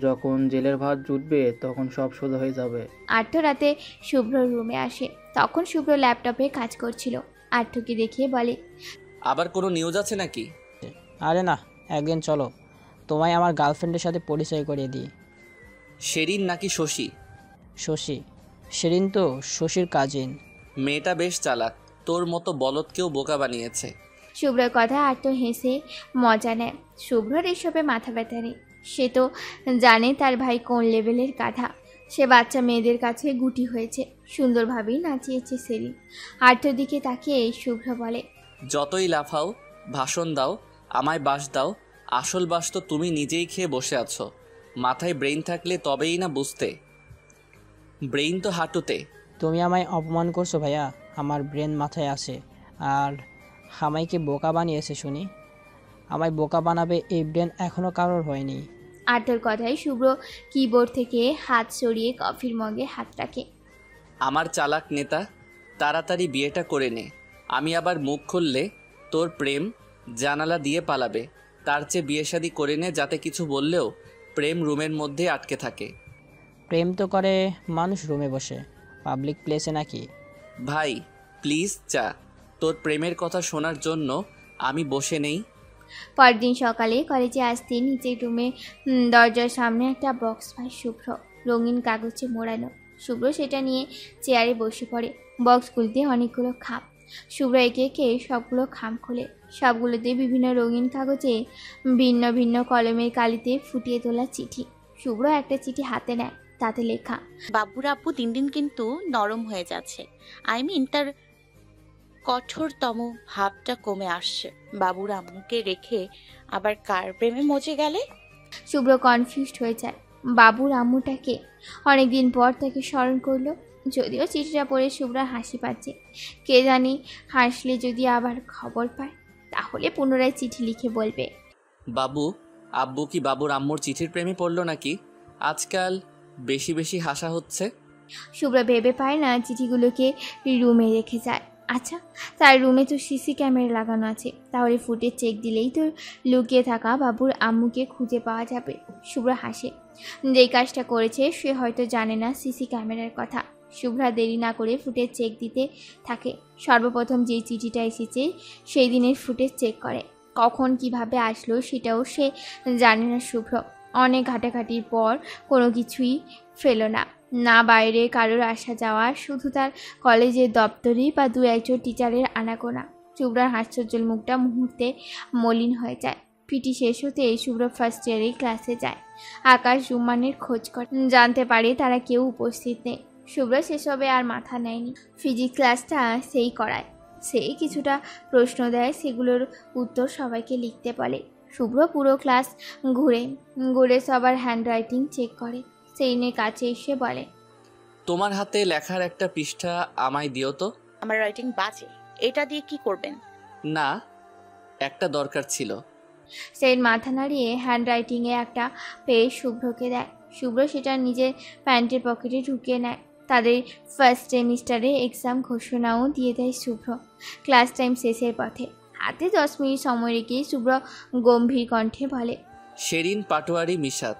যখন জেলের ভাত জুটবে তখন সব সোজা হয়ে যাবে। আর্থ রাতে শুভ্র রুমে আসে। তখন শুভ্র ল্যাপটপে কাজ করছিল। আর্থকে দেখিয়ে বলে, আবার কোনো নিউজ আছে নাকি? আরে না, একদিন চলো, তোমায় আমার গার্লফ্রেন্ডের সাথে পরিচয় করিয়ে দিই। শেরিন নাকি শশী? শশী। শেরিন তো শশীর কাজিন। মেয়েটা বেশ চালাক, তোর মতো বলদকেও বোকা বানিয়েছে। শুভ্রর কথা আর্থ হেসে মজা নেয়। শুভ্রর এসবে মাথা ব্যথা নেই। সে তো জানে তার ভাই কোন লেভেলের গাধা। সে বাচ্চা মেয়েদের কাছে গুটি হয়েছে। সুন্দরভাবেই নাচিয়েছে সেরিন। আর্থর দিকে তাকিয়ে শুভ্র বলে, যতই লাফাও, ভাষণ দাও, আমায় বাস দাও, আসল বাস তো তুমি নিজেই খেয়ে বসে আছো। মাথায় ব্রেইন থাকলে তবেই না বুঝতে। ব্রেইন তো হাঁটুতে। তুমি আমায় অপমান করছো ভাইয়া। আমার ব্রেন মাথায় আছে, আর আমায়কে বোকা বানিয়েছে শুনি। আমায় বোকা বানাবে এই ব্রেন এখনও কারোর হয়নি। আর্থর কথায় শুভ্র কিবোর্ড থেকে হাত সরিয়ে কফির মগে হাত রাখে। আমার চালাক নেতা, তাড়াতাড়ি বিয়েটা করে নে। আমি আবার মুখ খুললে তোর প্রেম জানালা দিয়ে পালাবে। তার চেয়ে বিয়ে শাদি করে নে, যাতে কিছু বললেও প্রেম রুমের মধ্যে আটকে থাকে। প্রেম তো করে মানুষ রুমে বসে, পাবলিক প্লেসে নাকি? ভাই প্লিজ চা, তোর প্রেমের কথা শোনার জন্য আমি বসে নেই। পরদিন সকালে কলেজে আসতে নিচের রুমে দরজার সামনে একটা বক্স পায় শুভ্র, রঙিন কাগজে মোড়ানো। শুভ্র সেটা নিয়ে চেয়ারে বসে পড়ে। বক্স খুলতে অনেকগুলো খাম। শুভ্র একে একে সবগুলো খাম খোলে। সবগুলোতে বিভিন্ন রঙিন কাগজে ভিন্ন ভিন্ন কলমের কালিতে ফুটিয়ে তোলা চিঠি। শুভ্র একটা চিঠি হাতে নেয়, তাতে লেখা, বাবুর আব্বু দিন দিন কিন্তু নরম হয়ে যাচ্ছে। তার কঠোরতম ভাবটা কমে আসছে। বাবুর আম্মুকে রেখে আবার কার প্রেমে মজে গেলে? শুভ্র কনফিউজড হয়ে যায়। বাবুর আম্মুটাকে অনেকদিন পর তাকে স্মরণ করলো। যদিও চিঠিটা পড়ে শুভ্র হাসি পাচ্ছে। কে জানি হাসলে যদি আবার খবর পায়, তাহলে পুনরায় চিঠি লিখে বলবে, বাবু আব্বু কি বাবুর আম্মুর চিঠির প্রেমে পড়লো নাকি? আজকাল বেশি বেশি হাসা হচ্ছে। শুভ্র ভেবে পায় না চিঠিগুলোকে রুমে রেখে যায়। আচ্ছা, তার রুমে তো সিসি ক্যামেরা লাগানো আছে, তাহলে ফুটেজ চেক দিলেই তো লুকিয়ে থাকা বাবুর আম্মুকে খুঁজে পাওয়া যাবে। শুভ্র হাসে। যেই কাজটা করেছে সে হয়তো জানে না সিসি ক্যামেরার কথা। শুভ্রা দেরি না করে ফুটেজ চেক দিতে থাকে। সর্বপ্রথম যেই চিঠিটা এসেছে সেই দিনের ফুটেজ চেক করে। কখন কিভাবে আসলো সেটাও সে জানে না শুভ্র। অনেক ঘাটাঘাটির পর কোনো কিছুই ফেল না, না বাইরে কারোর আসা যাওয়া, শুধু তার কলেজের দপ্তরে বা দু একজন টিচারের আনাগোনা। শুভ্রার হাস্যোজ্জ্বল মুখটা মুহূর্তে মলিন হয়ে যায়। পিটি শেষ হতে শুভ্র ফার্স্ট ইয়ারে ক্লাসে যায়। আকাশ জুম্মানের খোঁজ করে, জানতে পারে তারা কেউ উপস্থিত নেই। শুভ্র সেসবে আর মাথা নেয়নি। ফিজিক্স ক্লাসটা সেই করায়, সেই কিছুটা প্রশ্ন দেয়, সেগুলোর উত্তর সবাইকে লিখতে বলে। শুভ্র পুরো ক্লাস ঘুরে ঘুরে সবার হ্যান্ডরাইটিং চেক করে। সেইনের কাছে এসে বলে, তোমার হাতে লেখার একটা পৃষ্ঠা আমায় দিও তো। আমার রাইটিং বাজে, এটা দিয়ে কি করবেন? না, একটা দরকার ছিল। সেইন মাথা নাড়িয়ে হ্যান্ডরাইটিংয়ে একটা পেজ শুভ্রকে দেয়। শুভ্র সেটা নিজের প্যান্টের পকেটে ঢুকিয়ে নেয়। তাদের ফার্স্ট সেমিস্টারে এক্সাম ঘোষণাও দিয়ে দেয় শুভ্র। ক্লাস টাইম শেষের পথে হাতে 10 মিনিট সময় রেখে শুভ্র গম্ভীর কণ্ঠে বলে, শেরিন পাটোয়ারি মিশাত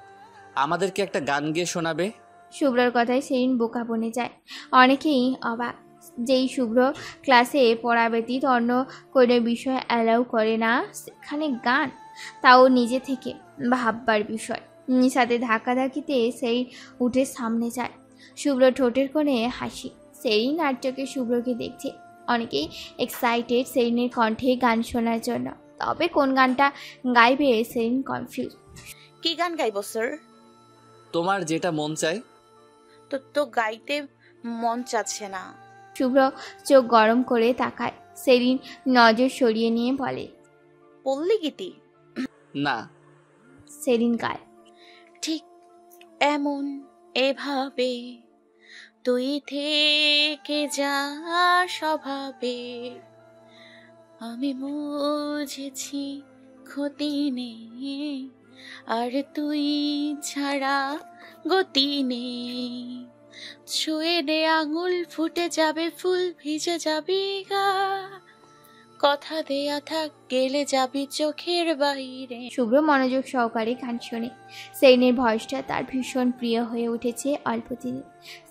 আমাদেরকে একটা গান গেয়ে শোনাবে। শুভ্রর কথায় সেরিন বোকা বনে যায়। অনেকেই অবাক, যেই শুভ্র ক্লাসে পড়া ব্যতীত অন্য কোনো বিষয় অ্যালাউ করে না, সেখানে গান, তাও নিজে থেকে, ভাববার বিষয়। সাথে ধাক্কাধাক্কিতে সেই উঠে সামনে যায়। শুভ্র ঠোঁটের কোণে হাসি। সেরিন আর চোখে শুভ্রকে দেখছে। অনেকেই এক্সাইটেড সেরিনের কণ্ঠে গান শোনার জন্য, তবে কোন গানটা গাইবে সেরিন কনফিউজ। কি গান গাইব স্যার? তোমার যেটা মন চায়। তো গাইতে মন চাচ্ছে না। শুভ্র চোখ গরম করে তাকায়। সেরিন নজর সরিয়ে নিয়ে বলে, পল্লী গীতি? না। সেরিন গায়, ঠিক এমন এভাবে তুই থেকে যা স্বভাবে, আমি বুঝেছি ক্ষতি নেই, আর তুই ছাড়া গতি নেই, ছুঁয়ে দে আঙুল ফুটে যাবে ফুল, ভিজে যাবি গা, কথা দেয়া থাক গেলে যাবি চোখের বাইরে। শুভ্র মনোযোগ সহকারে গান শোনে। সেরিনের ভয়েসটা তার ভীষণ প্রিয় হয়ে উঠেছে অল্প দিনে।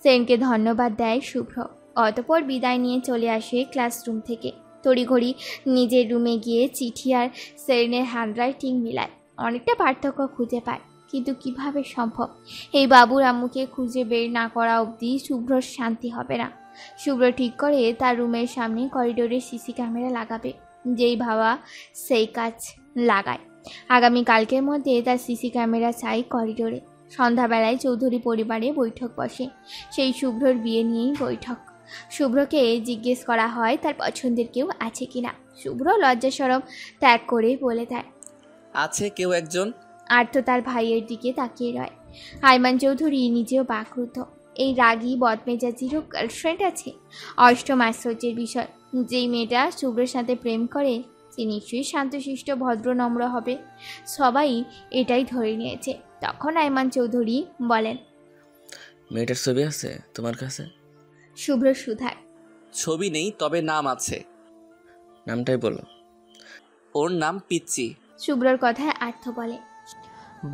সেরিনকে ধন্যবাদ দেয় শুভ্র। অতঃপর বিদায় নিয়ে চলে আসে ক্লাসরুম থেকে। তড়িঘড়ি নিজের রুমে গিয়ে চিঠি আর সেরিনের হ্যান্ডরাইটিং মিলায়। অনেকটা পার্থক্য খুঁজে পায়, কিন্তু কিভাবে সম্ভব? এই বাবুর আম্মুকে খুঁজে বের না করা অবধি শুভ্রর শান্তি হবে না। শুভ্র ঠিক করে তার রুমের সামনে করিডোরে সিসি ক্যামেরা লাগাবে। যেই ভাবা সেই কাজ লাগায়। আগামীকালকের মধ্যে তার সিসি ক্যামেরা চাই করিডোরে। সন্ধ্যাবেলায় চৌধুরী পরিবারে বৈঠক বসে। সেই শুভ্রর বিয়ে নিয়েই বৈঠক। শুভ্রকে জিজ্ঞেস করা হয় তার পছন্দের কেউ আছে কিনা। শুভ্র লজ্জা শরম ত্যাগ করে বলে দেয়, আছে কেউ একজন। আর্থ তার ভাইয়ের দিকে তাকিয়ে রয়। আইমান চৌধুরী নিজেও বাকরুদ্ধ। এই রাগী বদমেজাজিরও গার্লফ্রেন্ড আছে? অষ্টম আশ্চর্যের বিষয়। যেই মেয়েটা শুভ্রের সাথে প্রেম করে সে নিশ্চয়ই শান্তশিষ্ট ভদ্র নম্র হবে। সবাই এটাই ধরে নিয়েছে। তখন আইমান চৌধুরী বলেন, মেয়েটার ছবি আছে তোমার কাছে? শুভ্র সুধার, ছবি নেই, তবে নাম আছে। নামটাই বলো। ওর নাম পিচ্চি। শুভ্রর কথায় আর্থ বলে,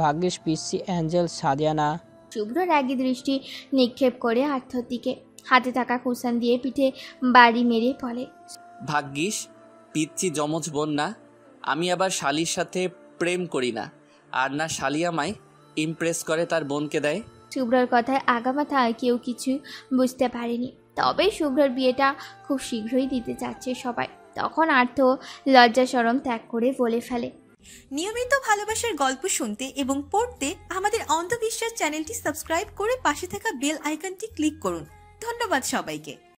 ভাগ্যিস পিচ্চি অ্যাঞ্জেল সাদিয়ানা। শুভ্র রাগী দৃষ্টি নিক্ষেপ করে আর্থর দিকে। হাতে থাকা কুশান দিয়ে পিঠে বাড়ি মেরে বলে, ভাগ্যিস পিচ্ছি যমজ বোন না, আমি আবার শালির সাথে প্রেম করি না, আর না শালি আমায় ইমপ্রেস করে তার বোনকে দেয়। শুভ্রর কথায় আগামাথায় কেউ কিছু বুঝতে পারেনি। তবে শুভ্রর বিয়েটা খুব শীঘ্রই দিতে চাচ্ছে সবাই। তখন আর্থ লজ্জা শরম ত্যাগ করে বলে ফেলে, নিয়মিত ভালোবাসার গল্প শুনতে এবং পড়তে আমাদের অন্ধবিশ্বাস চ্যানেলটি সাবস্ক্রাইব করে পাশে থাকা বেল আইকনটি ক্লিক করুন। ধন্যবাদ সবাইকে।